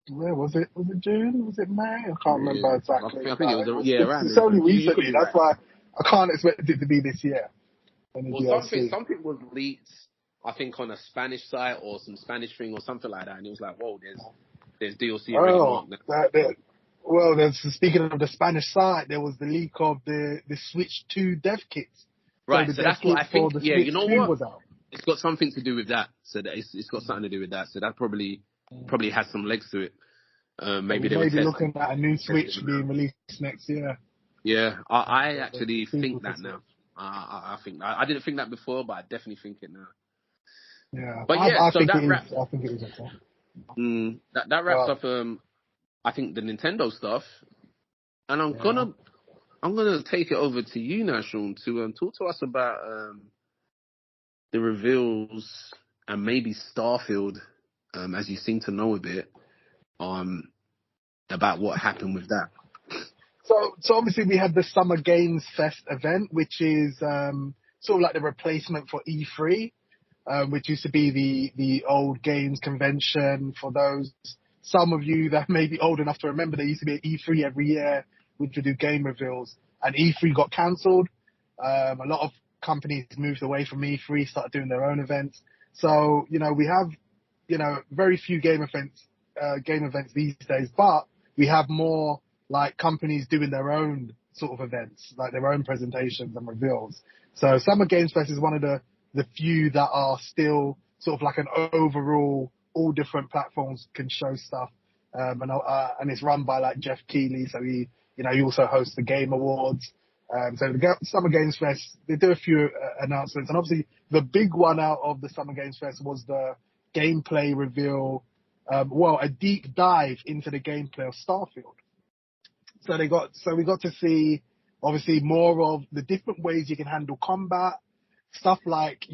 Where was it? Was it June? Was it May? I can't remember exactly. I think it was around. It's only recently. Right. That's why I can't expect it to be this year. Well, something was leaked, I think, on a Spanish site or some Spanish thing or something like that, and it was like, whoa, there's DLC already marked. Well, speaking of the Spanish site, there was the leak of the Switch 2 dev kits. Right, so that's what I think. Yeah, you know what? Was out. It's got something to do with that. So that it's got something to do with that. So that probably has some legs to it. Maybe they were looking at a new Switch being released next year. Yeah, I actually think that now. I think I didn't think that before, but I definitely think it now. Yeah, but yeah, I so think that wraps. I think it is okay. That wraps up. I think the Nintendo stuff, and I'm gonna take it over to you now, Sean, to talk to us about the reveals and maybe Starfield, as you seem to know a bit, about what happened with that. So obviously we had the Summer Games Fest event, which is sort of like the replacement for E3, which used to be the old games convention. For some of you that may be old enough to remember, there used to be an E3 every year, which would do game reveals, and E3 got cancelled. A lot of companies moved away from E3, started doing their own events. So, we have, very few game events these days, but we have more like companies doing their own sort of events, like their own presentations and reveals. So Summer Games Fest is one of the few that are still sort of like an overall, all different platforms can show stuff. And it's run by like Jeff Keighley. So he also hosts the Game Awards. So the Summer Games Fest, they do a few announcements. And obviously the big one out of the Summer Games Fest was the gameplay reveal. A deep dive into the gameplay of Starfield. So we got to see obviously more of the different ways you can handle combat, stuff like,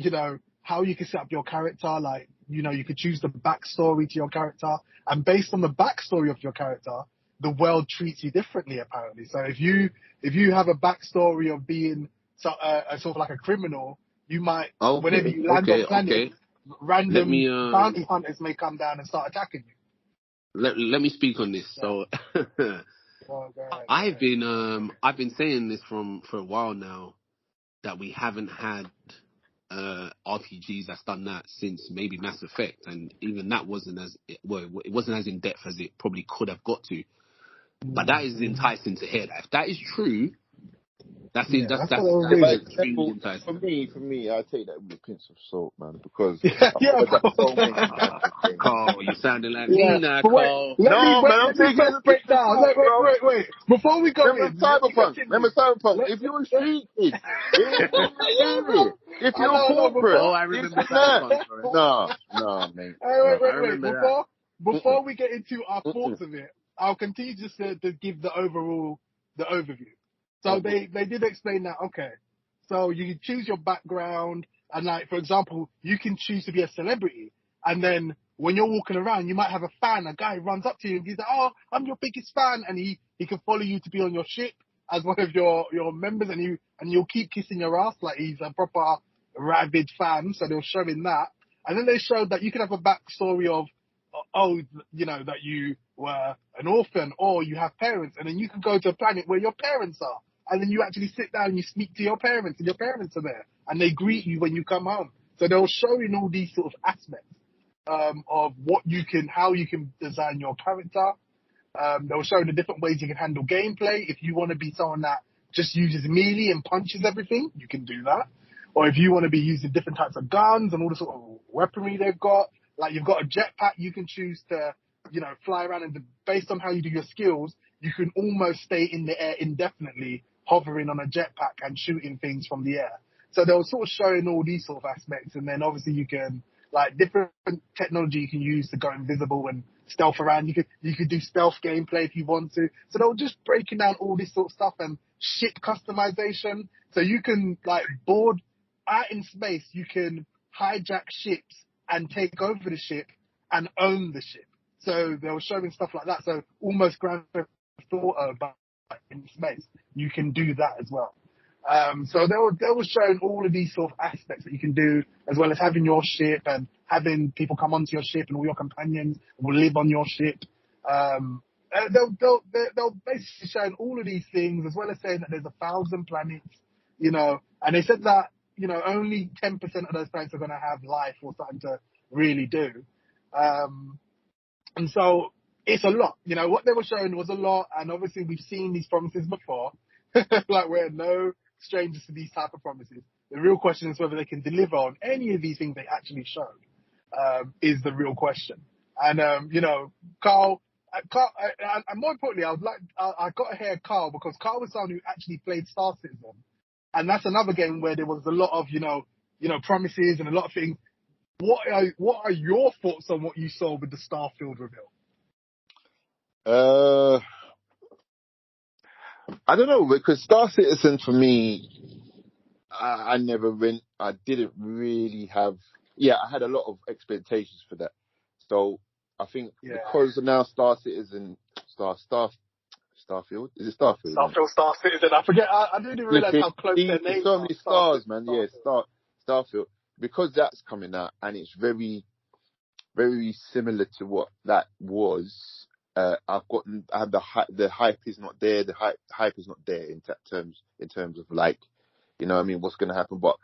how you can set up your character, like, you could choose the backstory to your character, and based on the backstory of your character, the world treats you differently apparently. So if you have a backstory of being sort of like a criminal, you might, whenever you land on planet, random bounty hunters may come down and start attacking you. Let me speak on this. So I've been saying this for a while now, that we haven't had RPGs that's done that since maybe Mass Effect, and even that wasn't it wasn't as in depth as it probably could have got to. But that is enticing to hear. That if that is true, that's extremely enticing. For me, I take that with a pinch of salt, man, because Carl, you sounding like me now, Carl. Let me break down. Wait. Before we go Cyberpunk. If you're a street kid, if you're corporate, I remember Cyberpunk. No, mate. Wait. Before we get into our thoughts of it, I'll continue just to give the overview. So they did explain that, okay, so you can choose your background, and like, for example, you can choose to be a celebrity, and then when you're walking around, you might have a fan, a guy runs up to you and he's like, "Oh, I'm your biggest fan," and he can follow you to be on your ship as one of your members, and you'll keep kissing your ass like he's a proper rabid fan. So they'll show him that, and then they showed that you can have a backstory of, oh, that you were an orphan or you have parents, and then you can go to a planet where your parents are, and then you actually sit down and you speak to your parents, and your parents are there, and they greet you when you come home. So they'll show in all these sort of aspects of how you can design your character. They were showing the different ways you can handle gameplay. If you want to be someone that just uses melee and punches everything, you can do that. Or if you want to be using different types of guns and all the sort of weaponry they've got, like you've got a jetpack, you can choose to, fly around, and based on how you do your skills, you can almost stay in the air indefinitely, hovering on a jetpack and shooting things from the air. So they were sort of showing all these sort of aspects, and then obviously you can, like, different technology you can use to go invisible and stealth around. You could do stealth gameplay if you want to. So they were just breaking down all this sort of stuff, and ship customization. So you can, like, board out in space, you can hijack ships and take over the ship and own the ship. So they were showing stuff like that. So almost Grand Theft Auto, but in space, you can do that as well. So they were showing all of these sort of aspects that you can do, as well as having your ship and having people come onto your ship, and all your companions will live on your ship. They'll basically showing all of these things, as well as saying that there's 1,000 planets, and they said that, only 10% of those planets are going to have life or something to really do. And so it's a lot. What they were showing was a lot, and obviously we've seen these promises before. Like, we're no strangers to these type of promises. The real question is whether they can deliver on any of these things they actually showed, is the real question. And, Carl, and more importantly, I got to hear Carl, because Carl was someone who actually played Star Citizen. And that's another game where there was a lot of, promises and a lot of things. What are your thoughts on what you saw with the Starfield reveal? I don't know, because Star Citizen for me, I didn't really have, I had a lot of expectations for that. So I think because now Star Citizen, Starfield? Is it Starfield? Starfield, Star Citizen. I forget. I didn't realize how close their names are. So many stars, man. Starfield. Yeah, Starfield. Because that's coming out and it's very, very similar to what that was. The hype is not there. The hype is not there in terms of, like, what's going to happen. But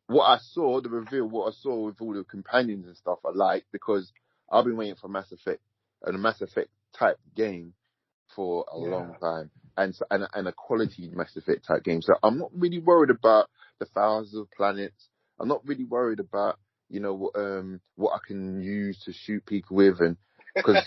what I saw, the reveal, what I saw with all the companions and stuff, I like, because I've been waiting for Mass Effect and a Mass Effect type game for a long time, and a quality Mass Effect type game. So I'm not really worried about the thousands of planets. I'm not really worried about what I can use to shoot people with, and because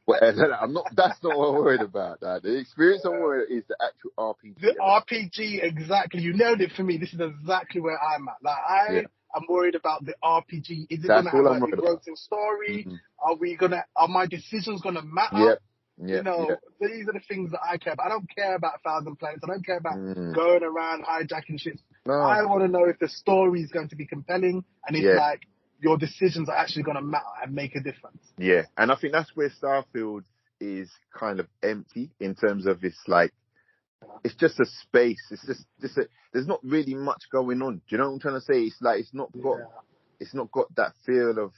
that's not what I'm worried about. The experience I'm worried is the actual RPG. The RPG, exactly. You nailed it for me. This is exactly where I'm at. Like, I'm worried about the RPG. Is it going to have an engrossing story? Mm-hmm. Are my decisions going to matter? Yep. These are the things that I care about. I don't care about 1,000 planets. I don't care about going around hijacking ships. No. I want to know if the story is going to be compelling, and if like your decisions are actually going to matter and make a difference. Yeah, and I think that's where Starfield is kind of empty in terms of it's just a space. It's just there's not really much going on. Do you know what I'm trying to say? It's like it's not got that feel of,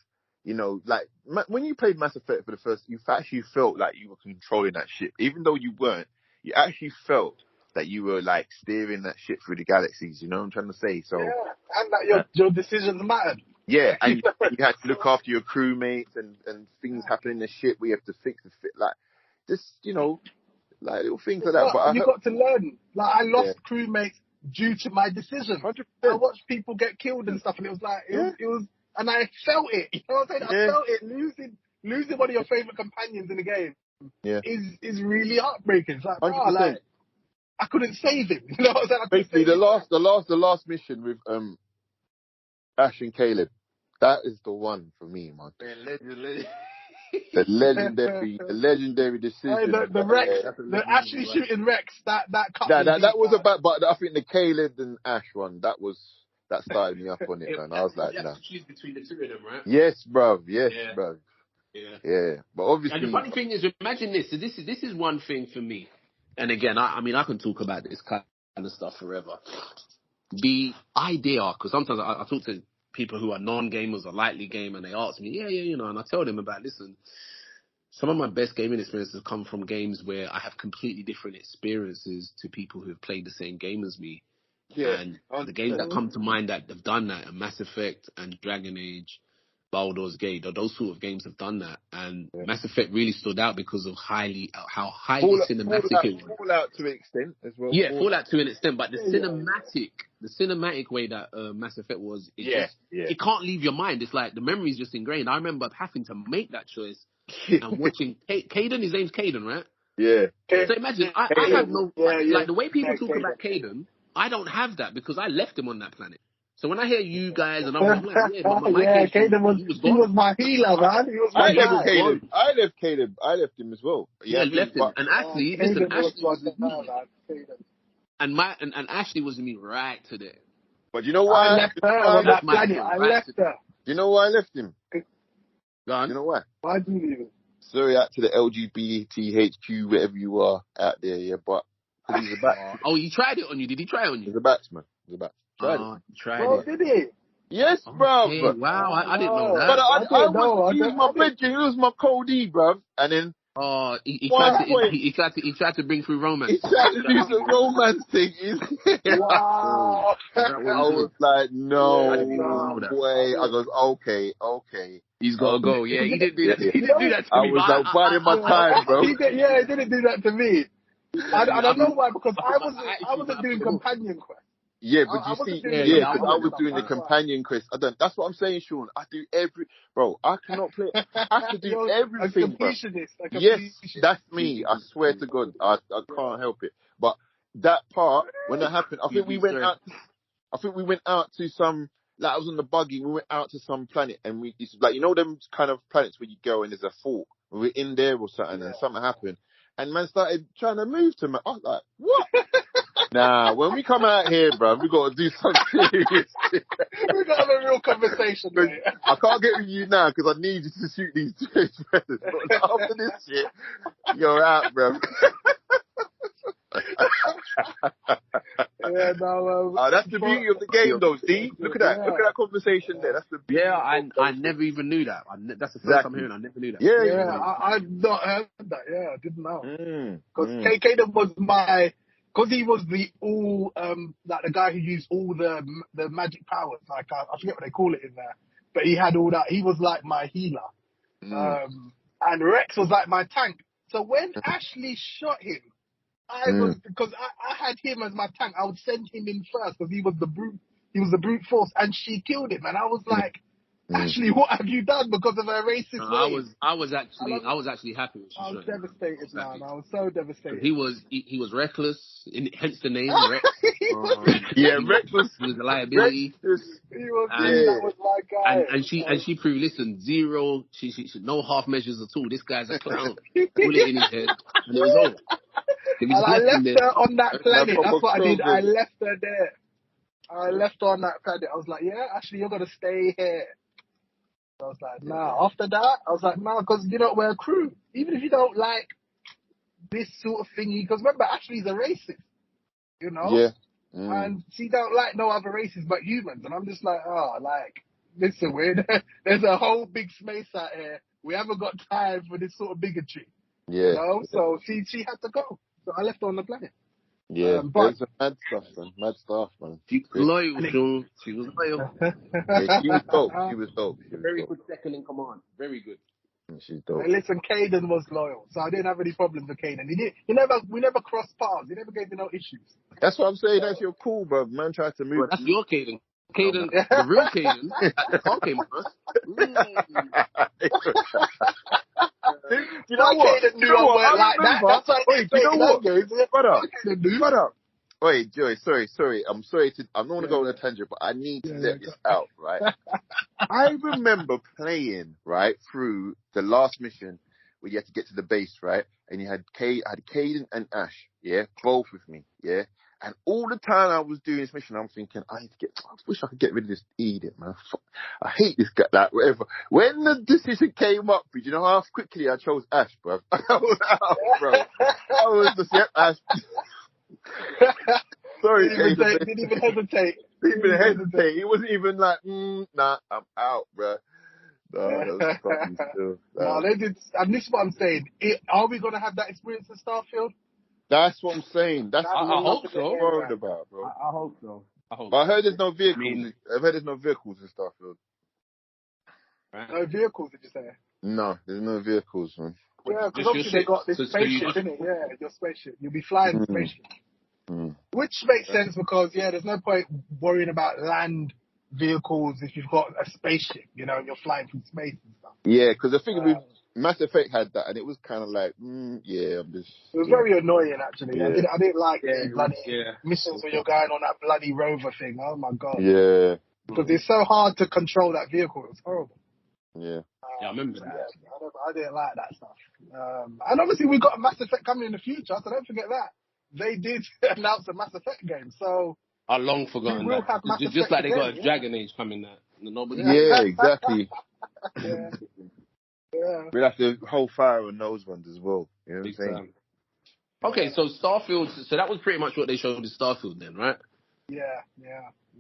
like when you played Mass Effect for the first, you actually felt like you were controlling that ship, even though you weren't. You actually felt that you were like steering that ship through the galaxies. You know what I'm trying to say? So and that your decisions mattered. Yeah, and you had to look after your crewmates and things happen in the ship. We have to fix the fit, like just like little things like that. But you got to learn. Like, I lost crewmates due to my decision. 100%. I watched people get killed and stuff, and it was like it was, and I felt it. You know what I'm saying? I felt it. Losing one of your favorite companions in the game is really heartbreaking. It's like, like, I couldn't save him. You know what I'm saying? Basically, the last mission with Ash and Caleb, that is the one for me, man. The legendary decision. The Rex, the actually shooting Rex. That was about. But I think the Caleb and Ash one, that started me up on it, man. I was like, you have to choose between the two of them, right? Yes, bruv. Yes, bruv. Yeah. But And the obviously, funny thing is, imagine this. So this is one thing for me. And again, I mean, I can talk about this kind of stuff forever. The idea, because sometimes I talk to people who are non-gamers or lightly game, and they ask me, and I tell them about, listen, some of my best gaming experiences come from games where I have completely different experiences to people who have played the same game as me. yeah. And the games that come to mind that have done that are Mass Effect and Dragon Age, Baldur's Gate, those sort of games have done that. And Yeah. Mass Effect really stood out because of how highly cinematic it was. Fallout to an extent as well. Yeah, Fallout to an extent, but the cinematic way that Mass Effect was, it can't leave your mind. It's like the memory's just ingrained. I remember having to make that choice and watching Caden. His name's Caden, right? Yeah. So imagine, I have no, like the way people talk about Caden, I don't have that because I left him on that planet. So when I hear you guys and I'm like, but my Caden was my healer, man. He was my guy. I left Caleb. I left him as well. Yeah, left him. And Ashley, listen, Ashley was with me. And And Ashley was with me right to there. But you know why? I left her on that planet. I left her. You know why I left him? Go on. You know why? Why did you leave him? Sorry out to the LGBTHQ, whatever you are out there, yeah, but he's a bat. Oh, he tried it on you. Did he try it on you? He's a batsman. Tried Oh, it. did he? Yes, bro. Okay, wow, I didn't know that. But he was my bedroom. He was my Cody, bro. And then he tried to bring through romance. He tried to do some romance thing. Wow. I was like, no way. I goes, okay. He's gotta go. Yeah, he didn't do that. He didn't do that to me. I was like, biding my time, bro. He didn't do that to me. I don't know why, because I wasn't doing companion quest. Yeah, but you see, because I was doing the companion quest. That's what I'm saying, Sean. I do I cannot play. I have to do everything, bro. Yes, that's me. I swear to God, I can't help it. But that part, when that happened, I think we went out to some, like I was on the buggy, we went out to some planet, and it's like, you know them kind of planets where you go and there's a fort, we were in there or something, and something happened, and man started trying to move to me. I was like, what? Nah, when we come out here, bro, we got to do something serious. We got to have a real conversation, mate. I can't get with you now because I need you to shoot these two brothers. But after this shit, you're out, bro. That's the beauty of the game, though, Steve. Look at that. Look at that conversation there. That's the beauty. Yeah, I never even knew that. That's the first time hearing. I never knew that. I've not heard that. Yeah, I didn't know. Because Kaden was because he was the like the guy who used all the magic powers. Like I forget what they call it in there, but he had all that. He was like my healer, and Rex was like my tank. So when Ashley shot him, because I had him as my tank. I would send him in first because he was the brute force, and she killed him. And I was like, Ashley, what have you done because of her racist ways? I was actually happy with I was devastated, man. I was so devastated. He was reckless, hence the name Rex. Reckless. He was a liability. That was my guy. And she proved, listen, zero. She no half measures at all. This guy's a clown. Bullet in his head, and it was over. And I left her on that planet. That's what I did. I left her there. I left her on that planet. I was like, yeah, Ashley, you're gonna stay here. I was like, nah. After that, I was like, nah, because you know we're a crew. Even if you don't like this sort of thingy, because remember, Ashley's a racist, you know. Yeah. And she don't like no other races but humans. And I'm just like, listen, there's a whole big space out here. We haven't got time for this sort of bigotry. Yeah. You know. So she had to go. So I left her on the planet. Yeah, but mad stuff, man. She was loyal, Sean. She was loyal. Yeah, she was dope. Very good second in command. Very good. She's dope. Hey, listen, Caden was loyal, so I didn't have any problems with Caden. We never crossed paths. He never gave me no issues. That's what I'm saying. That's your cool, bro. Man tried to move. Bro, that's your Caden. Caden, the real Caden. The car came first. You know what? Caden knew I went like that. That's why you know what? Shut up. Wait, Joey, sorry. I'm not going to go on a tangent, but I need to let this out, right? I remember playing, right, through the last mission where you had to get to the base, right? And you had Caden and Ash, yeah, both with me, yeah? And all the time I was doing this mission, I'm thinking, I wish I could get rid of this idiot, man. I hate this guy, like, whatever. When the decision came up, you know how quickly I chose Ash, bro? I was out, bro. I was just, yep, Ash. Sorry, Didn't even hesitate. Didn't even hesitate. It wasn't even like, nah, I'm out, bro. No, that was funny still. No, they did, and this is what I'm saying. Are we going to have that experience in Starfield? That's what I'm saying. That's what I hope so. I'm worried about, bro. I hope so. But I heard there's no vehicles. I've heard there's no vehicles in Starfield. No vehicles, did you say? No, there's no vehicles, man. Yeah, because obviously they got this spaceship, innit? Yeah, your spaceship. You'll be flying the spaceship. Which makes sense because, there's no point worrying about land vehicles if you've got a spaceship, you know, and you're flying through space and stuff. Yeah, because I think Mass Effect had that, and it was kind of like, I'm just... It was very annoying, actually. Yeah. I didn't like the bloody missions where you're going on that bloody rover thing. Oh, my God. Yeah. Because it's so hard to control that vehicle. It was horrible. Yeah. I remember that. I didn't like that stuff. And obviously we got a Mass Effect coming in the future, so don't forget that. They did announce a Mass Effect game, so... I long forgotten that. Just like they got a Dragon Age coming out. Yeah, exactly. Yeah. We'll have to hold fire on those ones as well. You know what I'm saying? Okay, so Starfield, so that was pretty much what they showed in Starfield then, right? Yeah.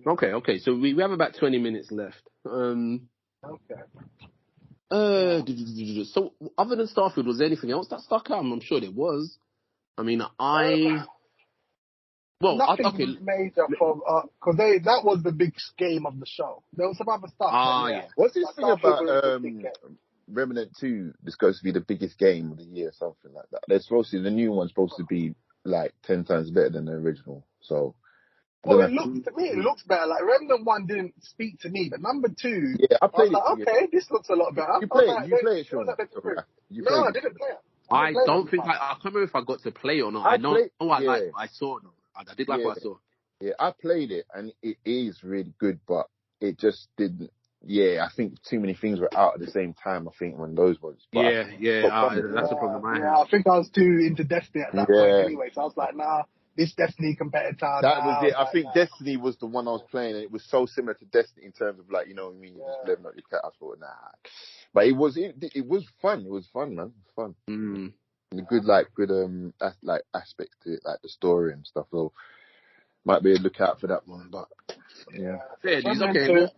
Okay, so we have about 20 minutes left. Okay. So other than Starfield, was there anything else that stuck out? I'm sure there was. I mean, nothing major from because that was the big game of the show. There was some other stuff. What's this thing about Remnant 2? This supposed to be the biggest game of the year, something like that. They're supposed to, the new one's supposed to be like 10 times better than the original. So, well, it looks better. Like Remnant 1 didn't speak to me, but number 2, I played okay, this looks a lot better. You play it, Sean? No, I didn't play it. I don't think I can't remember if I got to play or not. I saw though. I did like what I saw. Yeah, I played it and it is really good, but it just didn't. Yeah, I think too many things were out at the same time. I think when those ones. But that's the problem I had. I think I was too into Destiny at that point anyway. So I was like, nah, this Destiny competitor. That was it. I think Destiny was the one I was playing, and it was so similar to Destiny in terms of like, you know what I mean, just living up your cat. I thought, nah. But it was fun. It was fun, man. It was fun. And a good aspect to it, like the story and stuff. So might be a lookout for that one. But fair dues. Okay, well,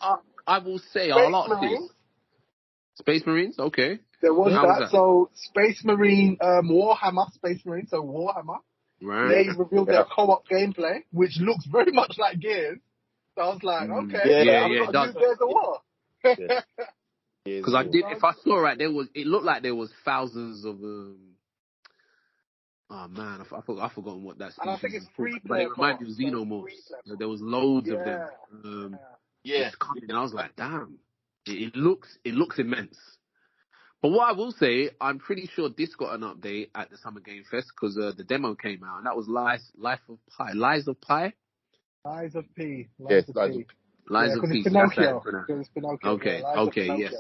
I will say I'll ask this. Space Marines, okay. There was that. So Space Marine, Warhammer Space Marine. So Warhammer. Right. They revealed their co-op gameplay, which looks very much like Gears. So I was like, okay, it does. Gears of War. Because if I saw right, it looked like there was thousands of oh man, I've forgotten what that's. And I think it's free play. It reminded me of Xenomorphs. There was loads of them. It's coming, and I was like, damn, it looks immense. But what I will say, I'm pretty sure this got an update at the Summer Game Fest because the demo came out, and that was Lies of Pi. Lies of P. Lies of P. Pinocchio. Okay, yes.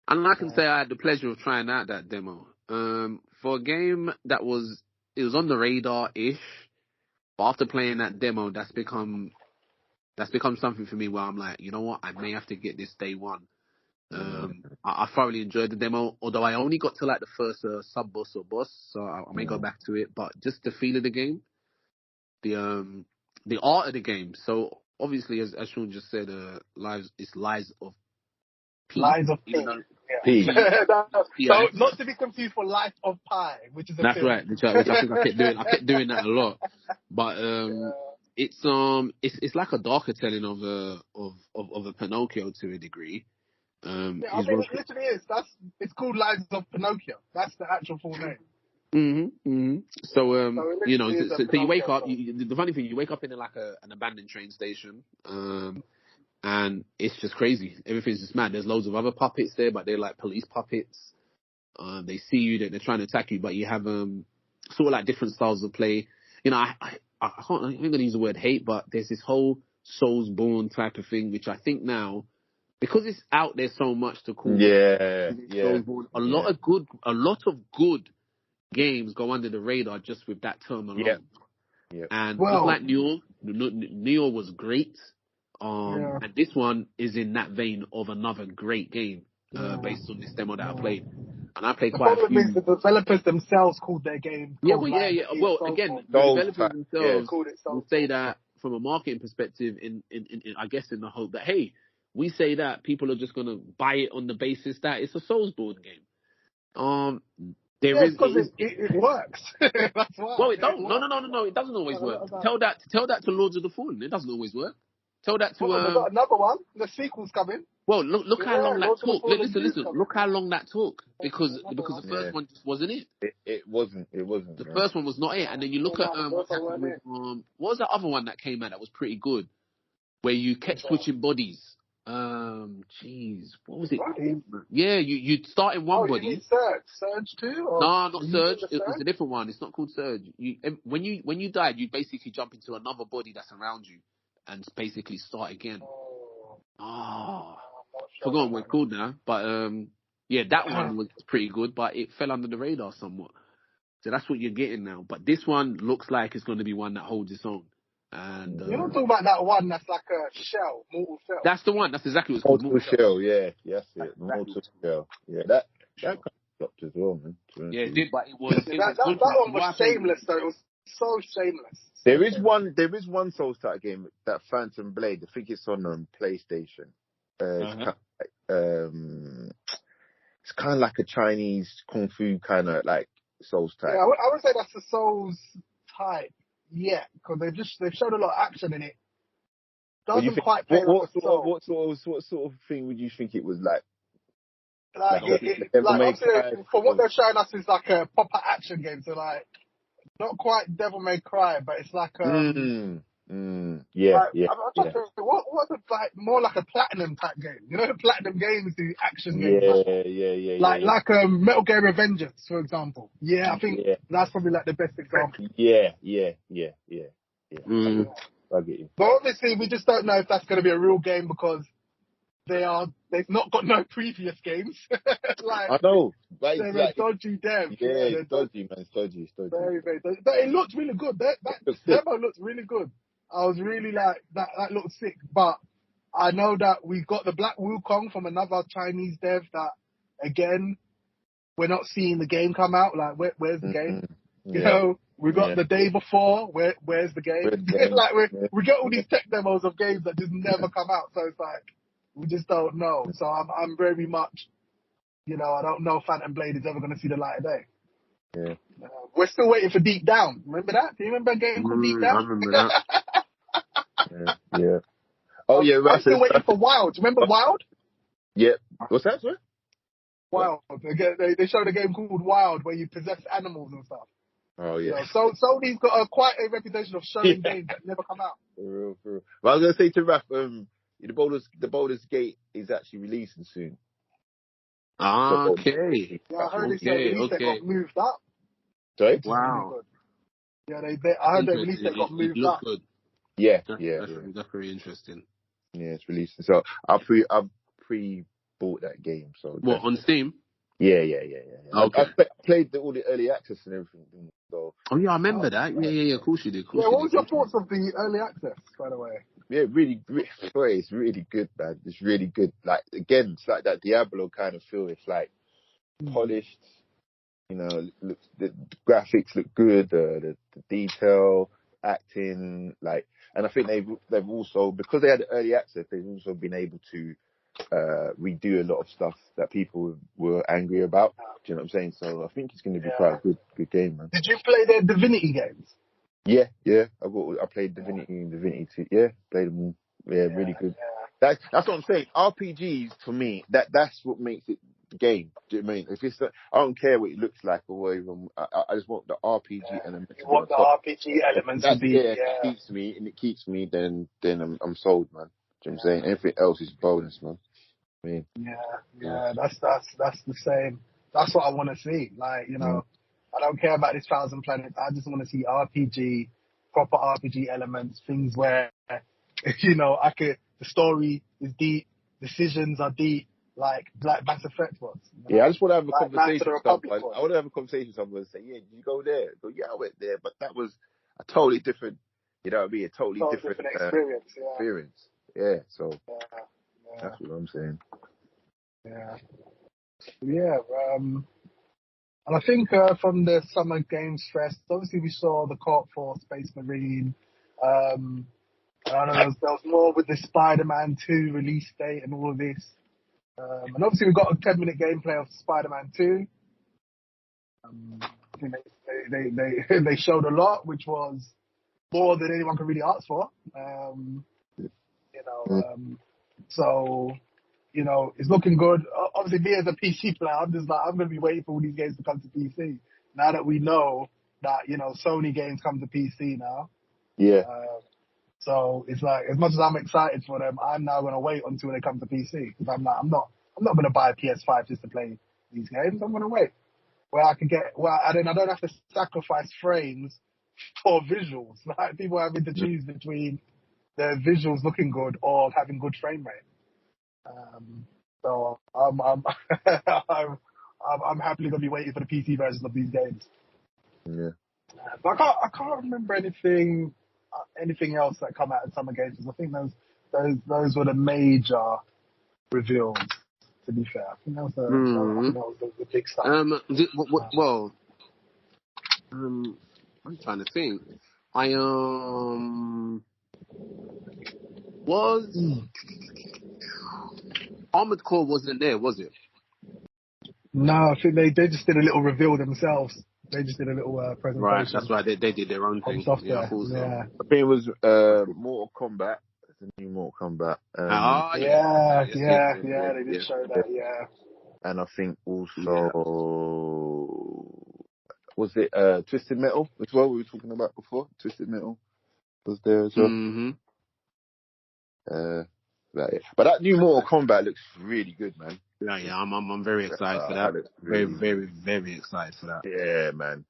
And I can say I had the pleasure of trying out that demo. For a game that was on the radar-ish, but after playing that demo, that's become something for me where I'm like, you know what, I may have to get this day one. I thoroughly enjoyed the demo, although I only got to like the first sub-boss or boss, so I may go back to it, but just the feel of the game, the art of the game. So obviously, as Sean just said, Lies of P. Lies of P. P. So not to be confused for Life of Pi, which is that's film. right. Which I think I kept doing that a lot, but it's like a darker telling of a Pinocchio to a degree. I mean, it literally is. It's called Lies of Pinocchio. That's the actual full name. So you wake up. The funny thing, you wake up in like an abandoned train station, and it's just crazy. Everything's just mad. There's loads of other puppets there, but they're like police puppets. They see you, they're trying to attack you, but you have sort of like different styles of play. You know, I'm gonna use the word hate, but there's this whole Soulsborne type of thing, which I think now, because it's out there so much to call. Soulsborne, a lot of good games go under the radar just with that term alone. Yeah. And just Well, like Neo was great. yeah, And this one is in that vein of another great game, yeah, based on this demo that I yeah. played. And I played The quite a problem is few. the developers themselves called their game Yeah, called well, yeah, like yeah. It's Well, again, Soulsborne. the Soul developers Pack. Yeah. They themselves called it will say Soulsborne. that from a marketing perspective, in I guess in the hope that, hey, we say that people are just gonna buy it on the basis that it's a Soulsborne game. There Yeah, is, because it works. That's why well, it it don't. No, works. no, no, no, no. It doesn't always Like a work. lot of that. Tell that to Lords of the Fallen. It doesn't always work. Tell that Hold to on, they got another one. The sequel's coming. Well, look how Yeah, long that Lords of the took. Fallen Listen, 2's listen. coming. Look how long that took because Another the one. Yeah. first one just wasn't it. It wasn't. It wasn't, The man. first one was not it. And then you look Yeah, at no, the what's first one happened weren't with it. what was that other one that came out that was pretty good, where you kept switching bodies. Jeez, what was it Bodies? called? Yeah, you start in one Oh, you mean body. Surge? Surge 2? Or No, not are you doing Surge. the It was a Surge? different one. It's not called Surge. When you died, you basically jump into another body that's around you, and basically start again. Oh, Ah, I'm not sure forgotten about what it's called now, but yeah, that one was pretty good, but it fell under the radar somewhat. So that's what you're getting now. But this one looks like it's going to be one that holds its own, and You're not talking about that one that's like a shell, mortal shell. that's the one. That's exactly what it's called. Mortal Mortal Shell. Shell. Yeah. Yes. That's It. exactly Mortal what it's Shell. Yeah. That called. kind of flopped as well, man. To be honest Yeah, with it you. did, but Yeah, it was good. that one What was I played was shameless though. It was so shameless. So There is shameless. one. There is one Soul Start game, that Phantom Blade. I think it's on PlayStation. It's uh-huh. kind of like, it's kind of like a Chinese kung fu kind of like Souls Yeah, type. I would say that's the Souls type. Yeah, because they've shown a lot of action in it. What do you Doesn't think? quite play like a Soul. What sort of thing would you think it was like? Like Like a Devil like May obviously Cry? from what they're showing us is like a proper action game. So like not quite Devil May Cry, but it's like Yeah, like, yeah, I'm trying yeah, to think, what's it like more like a platinum type game? You know, the platinum games do action games like that. yeah, Like Metal Gear Revengeance, for example. Yeah, I think yeah, that's probably like the best example. yeah. Mm. I get you. But obviously, we just don't know if that's going to be a real game because they've not got no previous games. Like I know, but it's they're a like, dodgy dev. yeah, Yeah, it's they're dodgy, man. It's dodgy. very, very dodgy. But it looked really good. That It looks sick. demo looked really good. I was really like that looked sick. But I know that we got the Black Wukong from another Chinese dev that again we're not seeing the game come out. Like where's the game? Mm-hmm. You Yeah, know, we got yeah. the day before. Where's the game? Good game. Like Yeah. we get all these tech demos of games that just never come out. So it's like we just don't know. So I'm very much, I don't know if Phantom Blade is ever going to see the light of day. Yeah. We're still waiting for Deep Down. Remember that? Do you remember a game called Deep I Down? remember that. Yeah. Oh yeah, I'm still Raptors. waiting for Wild. Do you remember Wild? Yeah. What's that, sir? Wild. They showed a game called Wild where you possess animals and stuff. Oh yeah. So Sony's got quite a reputation of showing Yeah. games that never come out. For real. But I was gonna say to Raf, the Baldur's Gate is actually releasing soon. Okay. Yeah, I heard it's release that got moved up. Sorry? Which is really Wow. good. Yeah, I heard the release Interesting. that got It moved looked up. good. Yeah. That's very interesting. Yeah, it's releasing. So I've pre bought that game. So What, on Steam? Yeah. Okay. I played all the early access and everything. So Oh yeah, I remember Oh, that. Yeah. Of course you did. yeah, what was your thoughts of the early access, by the way? yeah, boy, it's really good, man. It's really good. Like again, it's like that Diablo kind of feel. It's like polished. The graphics look good. The detail, acting, and I think they've also, because they had early access, they've also been able to redo a lot of stuff that people were angry about. Do you know what I'm saying? So I think it's going to be quite a good game, man. Did you play the Divinity games? Yeah. I played Divinity and Divinity 2. Yeah, played them all. Yeah, really good. That's what I'm saying. RPGs for me, that's what makes it the game. Do you know what I mean? If it's I don't care what it looks like or whatever. I just want the RPG element to You be on want the top. RPG elements to That's be, there. It keeps me. Then I'm sold, man. Do you know what I'm saying? Everything else is bonus, man. I mean, That's the same. That's what I want to see. Like, I don't care about this Thousand Planets. I just want to see proper RPG elements, things where, the story is deep, decisions are deep, like Mass Effect was. I just want to have a Knights conversation of the with Republic someone. was. I want to have a conversation with someone and say, yeah, did you go there? Go, yeah, I went there, but I a totally different, you know what I mean? A totally So different different experience. Yeah. experience. Yeah, so Yeah. that's what I'm saying. Yeah. Yeah. And I think from the Summer Games Fest, obviously we saw the Co-op for Space Marine. I don't know, there was more with the Spider-Man 2 release date and all of this. And obviously we got a 10-minute gameplay of Spider-Man 2. I think they showed a lot, which was more than anyone could really ask for. So, it's looking good. Obviously, me as a PC player, I'm just like, I'm going to be waiting for all these games to come to PC. Now that we know that, Sony games come to PC now. Yeah. So it's like, as much as I'm excited for them, I'm now going to wait until they come to PC. Because I'm not going to buy a PS5 just to play these games. I'm going to wait. Where I can and then I don't have to sacrifice frames for visuals. Like, people having to choose between their visuals looking good or having good frame rate. So I'm happily gonna be waiting for the PC versions of these games. Yeah. But I can't remember anything else that come out in Summer Games. I think those were the major reveals. To be fair, I think that was the big stuff. I'm trying to think. Was Armored Core wasn't there, was it? No, I think they just did a little reveal themselves. They just did a little presentation. Right, that's right. They did their own thing. Yeah, I thought so. Yeah. I think it was Mortal Kombat. The new Mortal Kombat. Yeah, they did show that, yeah. And I think also, was it Twisted Metal as well, we were talking about before? Twisted Metal was there as well. Mm-hmm. But that new Mortal Kombat looks really good, man. Yeah, I'm very excited for that. Very, very, very excited for that. Yeah, man.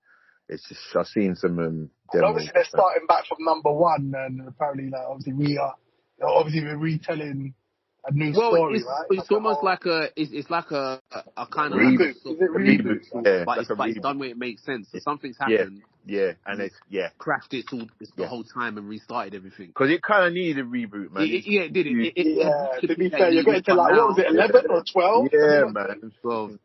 It's just, I've seen some demos. Obviously, they're starting back from number one, and apparently, like, obviously, we're retelling a new story, right? It's almost like it's like a kind of reboot. like Is it reboot, yeah, but like it's done where it makes sense. So something's Yeah, happened. yeah, and it's crafted the whole time and restarted everything. Because it kind of needed a reboot, man. It did. To be fair, you're getting to like, what was it, 11 or 12? Yeah, man. 12.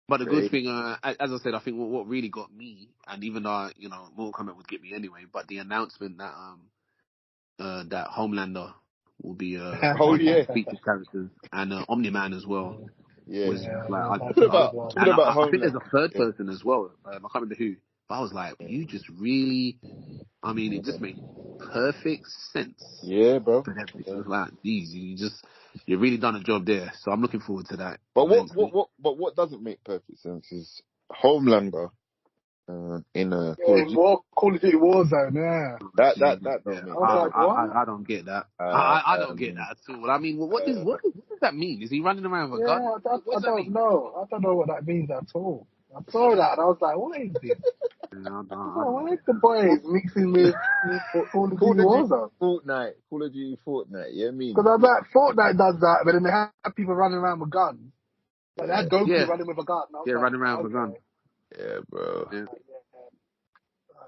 But the good thing, as I said, I think what really got me, and even though Mortal Kombat would get me anyway, but the announcement that that Homelander will be featured characters and Omni-Man as well. Yeah, was like I think there's a third person as well. I can't remember who, but I was like, you just really, it just made perfect sense. Yeah, bro. For everything. Like, you really done a job there. So I'm looking forward to that. But what doesn't make perfect sense is Homelander in Call of Duty Warzone. Yeah. That don't make sense. I don't get that. I don't get that at all. I mean, what does that mean? Is he running around with a gun? I don't know. I don't know what that means at all. I saw that and I was like, what is this? Why is the boys mixing with Call of Duty Warzone? Call of Duty Fortnite, yeah, I mean. Because I'm like, Fortnite does that, but then they have people running around with guns. Like, they had Goku running with a gun. Running around with a gun. Yeah, bro. Yeah.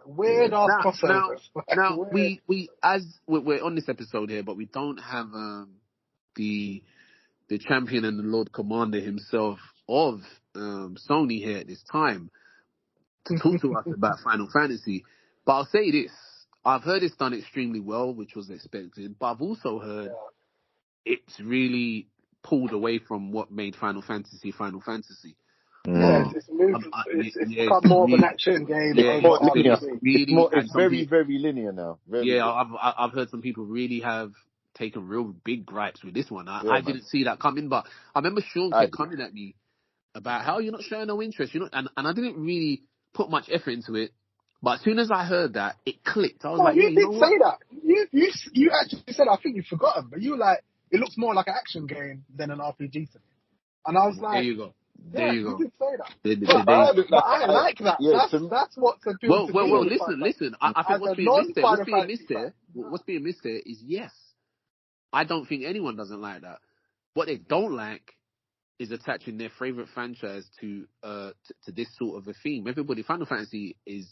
Weird ass crossovers. Now we're on this episode here, but we don't have the champion and the Lord Commander himself of Sony here at this time to talk to us about Final Fantasy. But I'll say this: I've heard it's done extremely well, which was expected. But I've also heard it's really pulled away from what made Final Fantasy Final Fantasy. It's become more of an action game. It's very, very linear now. I've heard some people really have taken real big gripes with this one. I didn't see that coming, but I remember Sean kept coming at me about how you're not showing no interest, and I didn't really put much effort into it. But as soon as I heard that, it clicked. I was like, you did say that. You actually said, I think you've forgotten, but you were like, it looks more like an action game than an RPG to me. And I was like, there you go. There you go. You did say that. But I like that. Yeah, that's what's appealing to me. Well, listen. I think what's being missed here is, yes, I don't think anyone doesn't like that. What they don't like is attaching their favorite franchise to this sort of a theme. Everybody, Final Fantasy is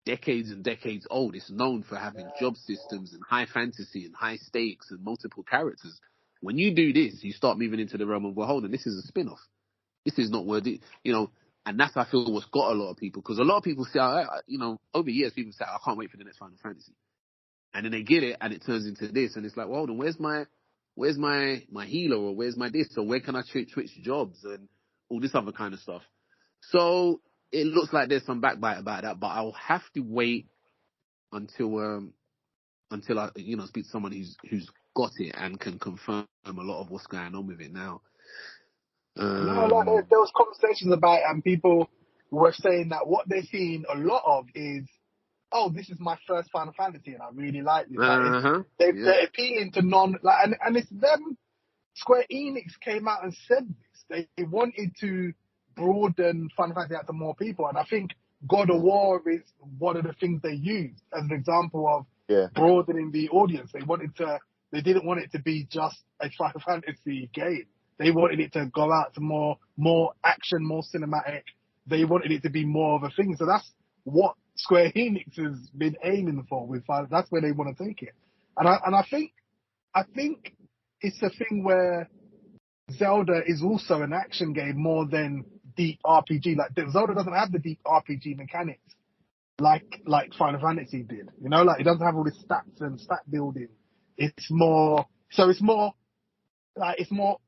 decades and decades old. It's known for having job systems and high fantasy and high stakes and multiple characters. When you do this, you start moving into the realm of, well, hold on, this is a spin-off. This is not worthy, and that's, I feel, what's got a lot of people. Because a lot of people say, over years, people say, I can't wait for the next Final Fantasy. And then they get it, and it turns into this, and it's like, well, hold on, where's my healer, or where's my this, or where can I switch jobs, and all this other kind of stuff. So it looks like there's some backbite about that, but I'll have to wait until I, speak to someone who's got it and can confirm a lot of what's going on with it now. No, like there was conversations about it, and people were saying that what they're seeing a lot of is, oh, this is my first Final Fantasy, and I really like this. They're appealing to and it's them. Square Enix came out and said this. They wanted to broaden Final Fantasy out to more people, and I think God of War is one of the things they used as an example of broadening the audience. They didn't want it to be just a Final Fantasy game. They wanted it to go out to more action, more cinematic. They wanted it to be more of a thing. So that's what Square Enix has been aiming for with Final. That's where they want to take it. And I think it's a thing where Zelda is also an action game more than deep RPG. Like Zelda doesn't have the deep RPG mechanics like Final Fantasy did. It doesn't have all this stats and stat building. It's more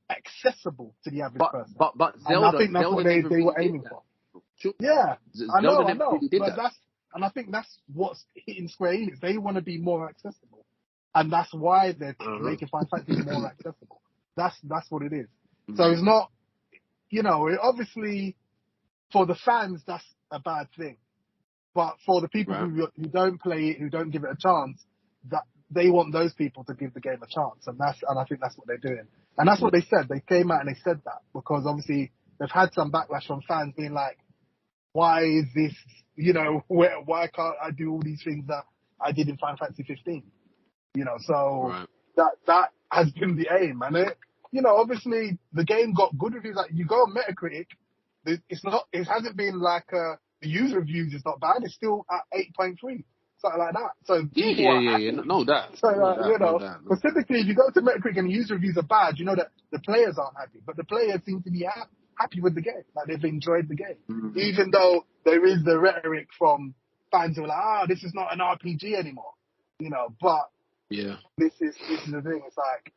accessible to the average person. But Zelda, and I think that's Zelda what they were aiming for. Yeah, I know. And I think that's what's hitting Square Enix. They want to be more accessible, and that's why they're making Final Fantasy more accessible. That's what it is. Mm-hmm. So it's not, obviously for the fans that's a bad thing, but for the people who don't play it, who don't give it a chance, that they want those people to give the game a chance, and I think that's what they're doing. And that's what they said. They came out and they said that because obviously they've had some backlash from fans being like, why is this, why can't I do all these things that I did in Final Fantasy 15? That has been the aim. And obviously the game got good reviews. Like you go on Metacritic, it hasn't been like, the user reviews is not bad. It's still at 8.3. Something like that. So people are happy. No doubt. So but typically if you go to Metacritic and the user reviews are bad, you know that the players aren't happy. But the players seem to be happy with the game. Like they've enjoyed the game. Mm-hmm. Even though there is the rhetoric from fans who are like, this is not an RPG anymore. But this is the thing. It's like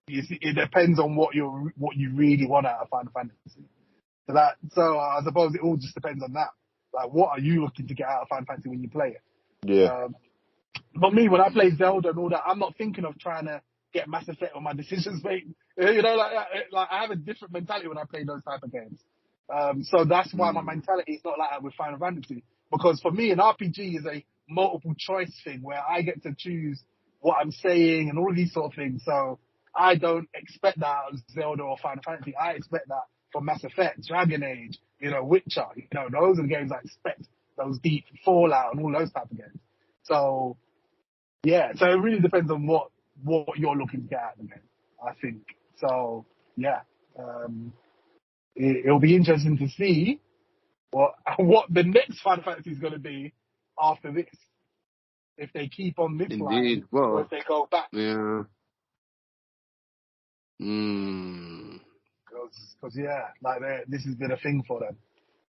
it depends on what you really want out of Final Fantasy. So I suppose it all just depends on that. Like what are you looking to get out of Final Fantasy when you play it? Yeah. But me, when I play Zelda and all that, I'm not thinking of trying to get Mass Effect on my decisions made. Like I have a different mentality when I play those type of games. So that's why my mentality is not like that with Final Fantasy. Because for me, an RPG is a multiple choice thing where I get to choose what I'm saying and all of these sort of things. So I don't expect that out of Zelda or Final Fantasy. I expect that from Mass Effect, Dragon Age, Witcher. Those are the games I expect. Those deep Fallout and all those type of games. So, so it really depends on what you're looking to get out of the game, I think. So, it'll be interesting to see what the next Final Fantasy is going to be after this. If they keep on this line, or if they go back. Yeah. Because this has been a thing for them.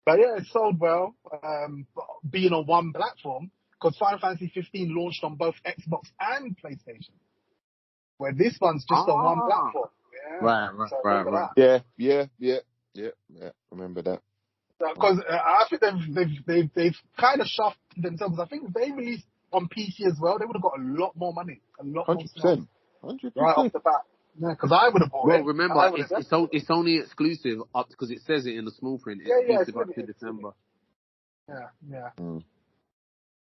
But it sold well, being on one platform, because Final Fantasy 15 launched on both Xbox and PlayStation, where this one's just on one platform. Right. Yeah. Remember that. Because I think they've kind of shuffled themselves. I think if they released on PC as well, they would have got a lot more money, a lot 100%. more sales, right off the bat. Yeah, because I would have bought it. Well, remember, it's only exclusive up because it says it in the small print. Exclusive up to December. Yeah.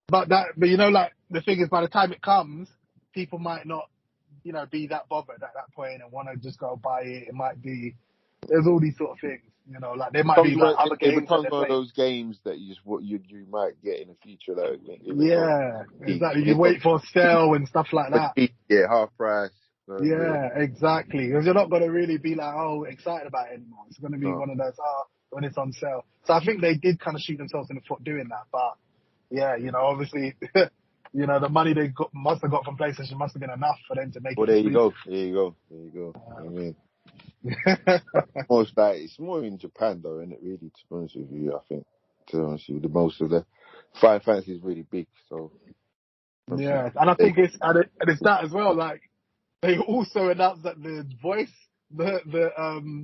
But the thing is, by the time it comes, people might not, be that bothered at that point and want to just go buy it. It might be, there's all these sort of things, like there might be like other games. It becomes one of those games that you might get in the future, though. Exactly. You wait for a sale and stuff like that. Yeah, half price. Exactly. Because you're not going to really be like, excited about it anymore. It's going to be one of those, when it's on sale. So I think they did kind of shoot themselves in the foot doing that. But yeah, obviously, the money they must have got from PlayStation must have been enough for them to make Well, it there you go. exclusive. There you go. There you go. I mean, most like it's more in Japan though, isn't it? Really, to be honest with you, I think. To be honest with you, the most of the Final Fantasy is really big, so obviously Yeah, and I they think it's that as well. Like they also announced that the voice, the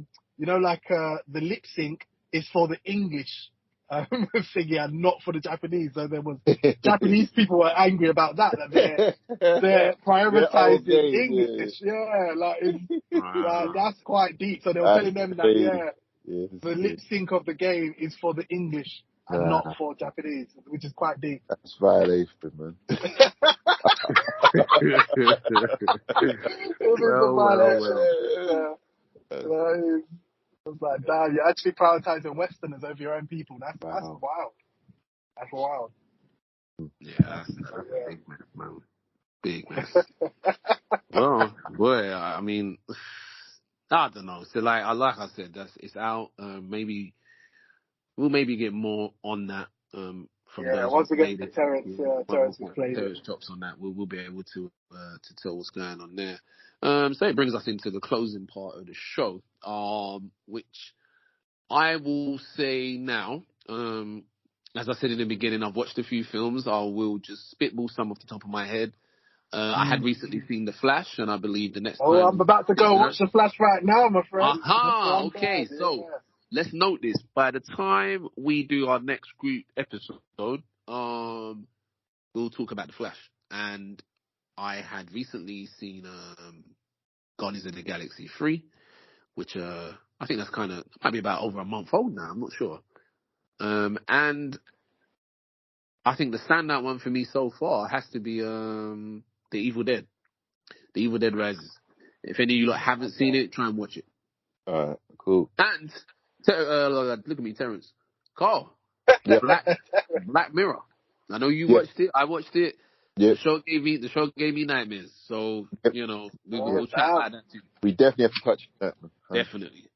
lip sync is for the English thingy and not for the Japanese. So there was Japanese people were angry about that they're the old prioritizing game, yeah. English. Yeah, like it's like Wow. that's quite deep. So they were That's telling them that crazy. Yeah, the lip sync of the game is for the English and not nah, for Japanese, which is quite deep. that's violation, man. It is a Well. violation. Yeah. Like, it's like, damn, you're actually prioritizing Westerners over your own people. That's Wow. wild. That's wild. Yeah, that's Yeah. big mess, man. Big mess. Well, boy, I mean, I don't know. So like I said, it's out. Maybe we'll get more on that. From Yeah. those Once who've we played get to it. Terrence, Yeah, Terrence has once played it. Terrence chops on that, we'll be able to tell what's going on there. So it brings us into the closing part of the show. Which I will say now. As I said in the beginning, I've watched a few films. I will just spitball some off the top of my head. I had recently seen The Flash, and I believe the next Oh, time I'm we about to go together. watch the Flash right now, my friend. That's what Aha! I'm Okay, doing. so Yeah. let's note this. By the time we do our next group episode, we'll talk about The Flash. And I had recently seen Guardians of the Galaxy 3, which I think that's might be about over a month old now. I'm not sure. And I think the standout one for me so far has to be The Evil Dead. The Evil Dead Rises. If any of you haven't seen it, try and watch it. Alright, cool. And look at me, Terrence. Carl, Yeah, Black Mirror. I know you yeah, watched it. I watched it. yeah, The show gave me nightmares. So yeah, yeah. Oh, we'll chat damn. about that too. We definitely have to touch that, man. Definitely.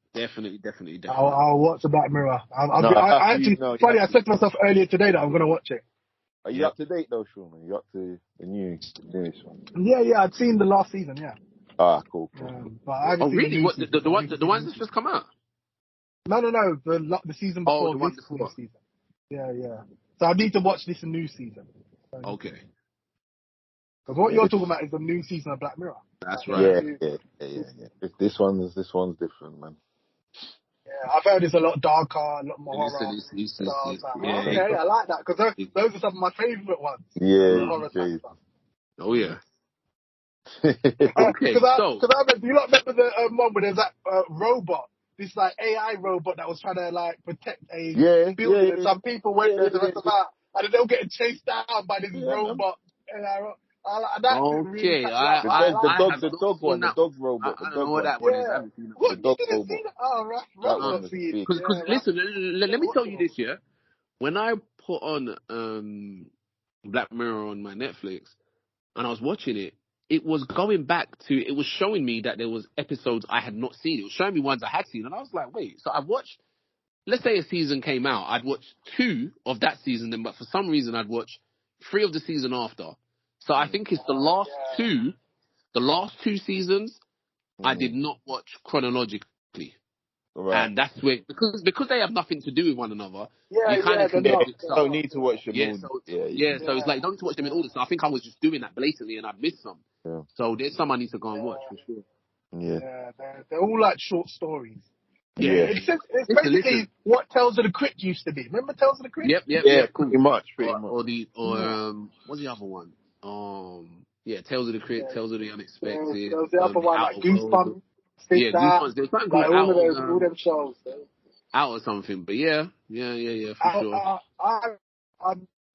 I'll watch the Black Mirror. No, I have I to. actually, No, you funny, have I to. said to myself earlier today that I'm going to watch it. Are you Yep. up to date though, Sean? Are you up to the newest one? Yeah, I'd seen the last season, yeah. Ah, cool. But I haven't Oh, seen the really? new What season, so I need to the see the ones new that's season. just come out? No, the season Oh, before the this one new before. season. Yeah. So I need to watch this new season. Okay, Because what Yeah, you're talking about is the new season of Black Mirror. that's Like the right. yeah, new yeah, yeah, yeah. season. yeah. This one's different, man. Yeah, I've heard it's a lot darker, a lot more horror. So I was like, Yeah. oh, okay, I like that. Because It, those are some of my favourite ones. The Yeah, mm. horror type crazy. stuff. Oh yeah. Okay, Because so do you not remember the one where there's that robot, this like AI robot that was trying to like protect a yeah, yeah, building, and some people went yeah, there to yeah, rest them out, and then they were getting chased down by this yeah, man. robot AI. That really okay, catch me up. I The like have the not dog seen one, the that one. dog robot, the I don't know dog what one, that one is. I Yeah. haven't seen that one. the What, you dog didn't see robot. that? Oh, Raf That Uh, one got was seen. big. Because Yeah, Raf. listen, let me tell you Watchable. this, yeah. When I put on Black Mirror on my Netflix and I was watching it, it was going back to, it was showing me that there was episodes I had not seen. It was showing me ones I had seen, and I was like, wait. So I watched. Let's say a season came out, I'd watch 2 of that season, then, but for some reason I'd watch 3 of the season after. So I think it's Yeah. the last 2 seasons I did Mm. not watch chronologically. Right. And that's where, because they have nothing to do with one another, you kind Yeah, of they're can Yeah, get not. mixed you They're up. don't not. need to watch them Yeah, all. so Yeah, you yeah, can. so it's like you don't need to watch them in order. So I think I was just doing that blatantly, and I'd missed some. Yeah, So there's some I need to go and Yeah. watch for sure. yeah, Yeah, they're all like short stories. Yeah, yeah. yeah, yeah. It's Listen. basically what Tales of the Crypt used to be. Remember Tales of the Crypt? Yeah, Cool. pretty much, pretty much. Yeah. What's the other one? Yeah, Tales of the Crypt, Yeah. Tales of the Unexpected, There was the other the one, like Outer World. Goosebumps, this, Yeah, that, Goosebumps. There's something called like all them shows. Out or something. But yeah, for sure. I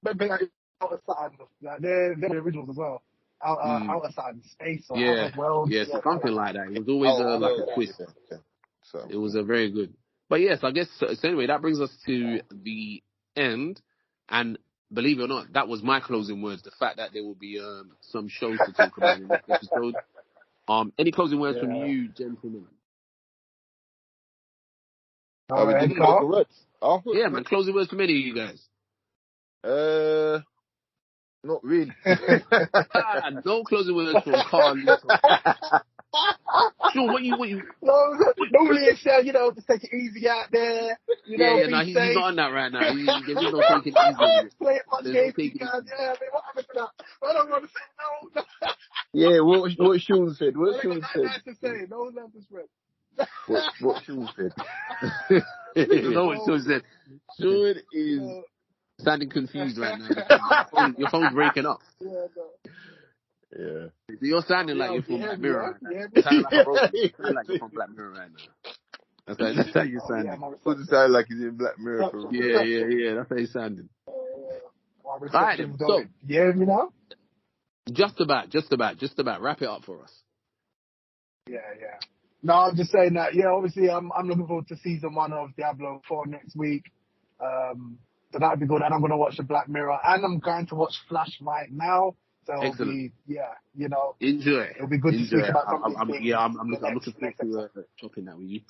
remember like, Outer Saturn, like, they're the originals as well. Mm, Outer Saturn, Space or yeah, Outer Worlds. yeah, so Yeah, something something like like that. It was always Oh, like well, a twist. yeah, yeah. So, It was a very good. But yes, I guess so anyway, that brings us to the end. And believe it or not, that was my closing words. The fact that there will be some shows to talk about in this episode. Any closing words from yeah. you, gentlemen? are we doing And Carl? closing words? Oh, Yeah, man, closing words from any of you guys. Not really. No closing words from Carlito. Sean, what you? No, normally it's, just take it easy out there, Yeah, be no, he's safe. not on that right now. There is no taking it easy on you. Play it much There's no game for you taking it guys. easy. Yeah, man, what happened to that? I don't want to say no. Yeah, what Sean said. I What ain't got Sean nothing said. nice to say. No love is spread. What Sean said. You know what Sean said? Sean is sounding confused right now. Your phone's breaking up. Yeah, no. Yeah. You're sounding like Yo, you're can you from hear Black me, Mirror yeah? right Can now. you hear You me? sound like a robot. You sound like you're from Black Mirror right now. That's how you're Oh, yeah, sounding. my Doesn't reception. sound like he's in Black Mirror for real. Yeah. That's how you're sounding. My All right reception's then. So going. You hear me now? just about. Wrap it up for us. Yeah. No, I'm just saying that, obviously I'm looking forward to season 1 of Diablo 4 next week. So that'd be good. And I'm going to watch the Black Mirror and I'm going to watch Flash right now. So it'll Excellent. be, Enjoy. it'll be good to speak about some of these I'm things. I'm in the looking forward next episode. to chopping that with you.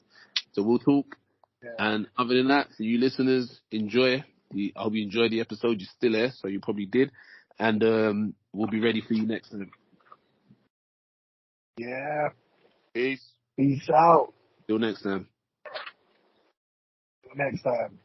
So we'll talk. Yeah. And other than that, for you listeners, enjoy. I hope you enjoyed the episode. You're still there, so you probably did. And we'll be ready for you next time. Yeah. Peace. Peace out. Till next time. Next time.